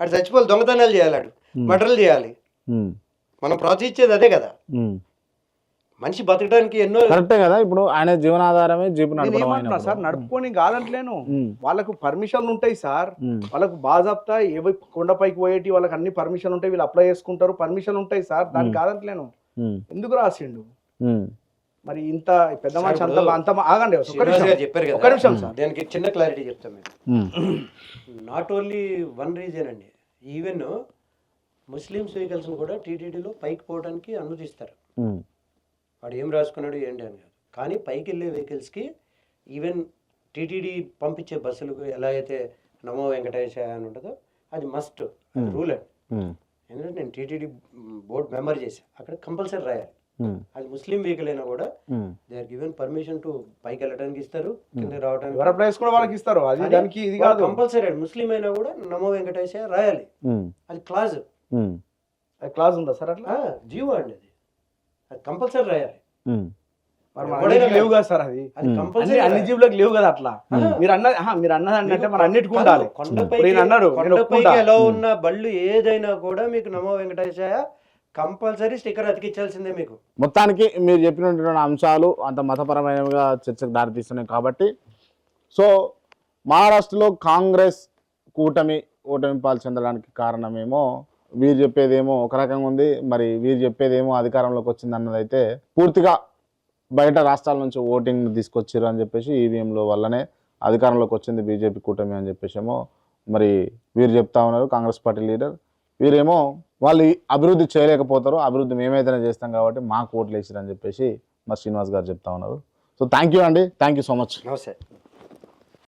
ఆడు చచ్చిపోవాలి, దొంగతనాలు చేయాలి, ఆడు మర్డర్లు చేయాలి. మనం ప్రోత్సహించేది అదే కదా. మనిషి బతకడానికి ఎన్నో కరెక్టే కదా. ఇప్పుడు ఆయన జీవనాధారమే జీపు నడపడం సార్. నడుపుకొని కాదంటలేను, వాళ్ళకు పర్మిషన్లు ఉంటాయి సార్. వాళ్ళకు బాజాప్తా ఏవో కొండపైకి పోయేటి వాళ్ళకి అన్ని పర్మిషన్లు ఉంటాయి, వీళ్ళు అప్లై చేసుకుంటారు, పర్మిషన్లు ఉంటాయి సార్. దానికి కాదంటలేను. ఎందుకు రాసిండు మరి ఇంత పెద్ద మనిషి అంత ఆగండి చెప్పారు ఒక నిమిషం సార్. దానికి చిన్న క్లారిటీ చెప్తాం మీరు. నాట్ ఓన్లీ వన్ రీజన్ అండి, ఈవెన్ ముస్లిమ్స్ వెహికల్స్ కూడా టీటీడీలో పైకి పోవడానికి అనుమతిస్తారు. వాడు ఏం రాసుకున్నాడు ఏంటి అని కాదు, కానీ పైకి వెళ్ళే వెహికల్స్కి ఈవెన్ టీటీడీ పంపించే బస్సులకు ఎలా అయితే నమో వెంకటేశాయ అని ఉంటుందో అది మస్ట్, అది రూల్ అండి. ఎందుకంటే నేను టీటీడీ బోర్డు మెంబర్ చేశాను, అక్కడ కంపల్సరీ రాయాలి. అది ముస్లిం వెహికల్ అయినా కూడా they are given permission to పైకి వెళ్ళడానికి ఇస్తారు, కింద రావడానికి ఇస్తారు. అది దానికి ఇది కాదు, కంపల్సరీ. ముస్లిం అయినా కూడా నమో వెంకటేశాయ రాయాలి, అది క్లాజ్. అది క్లాజ్ ఉందా సార్? అట్లా జీవో అండి, అది కంపల్సరీ రాయాలి. లేవు కదా సార్, అది అన్ని జీవులకు లేవు కదా అట్లా. మీరు అన్నదంటే మరి అన్నిటికీ ఉండాలి. కొండపైకి ఎలా ఉన్న బళ్ళు ఏదైనా కూడా మీకు నమో వెంకటేశాయ కంపల్సరీ స్టిక్కర్ అతికించాల్సిందే. మీకు మొత్తానికి మీరు చెప్పినటువంటి అంశాలు అంత మతపరమైనవిగా చర్చకు దారితీస్తున్నాయి కాబట్టి, సో మహారాష్ట్రలో కాంగ్రెస్ కూటమి పాలు చెందడానికి కారణమేమో వీరు చెప్పేదేమో ఒక రకంగా ఉంది, మరి వీరు చెప్పేదేమో అధికారంలోకి వచ్చింది అన్నదైతే పూర్తిగా బయట రాష్ట్రాల నుంచి ఓటింగ్ తీసుకొచ్చారు అని చెప్పేసి ఈవీఎంలో వల్లనే అధికారంలోకి వచ్చింది బీజేపీ కూటమి అని చెప్పేసి ఏమో మరి వీరు చెప్తా ఉన్నారు. కాంగ్రెస్ పార్టీ లీడర్ వీరేమో వాళ్ళు ఈ అభివృద్ధి చేయలేకపోతారు, అభివృద్ధి మేమైతేనే చేస్తాం కాబట్టి మాకు ఓట్లు వేసిరని చెప్పేసి మా శ్రీనివాస్ గారు చెప్తా ఉన్నారు. సో థ్యాంక్ యూ అండి, థ్యాంక్ యూ సో మచ్. నమస్తే.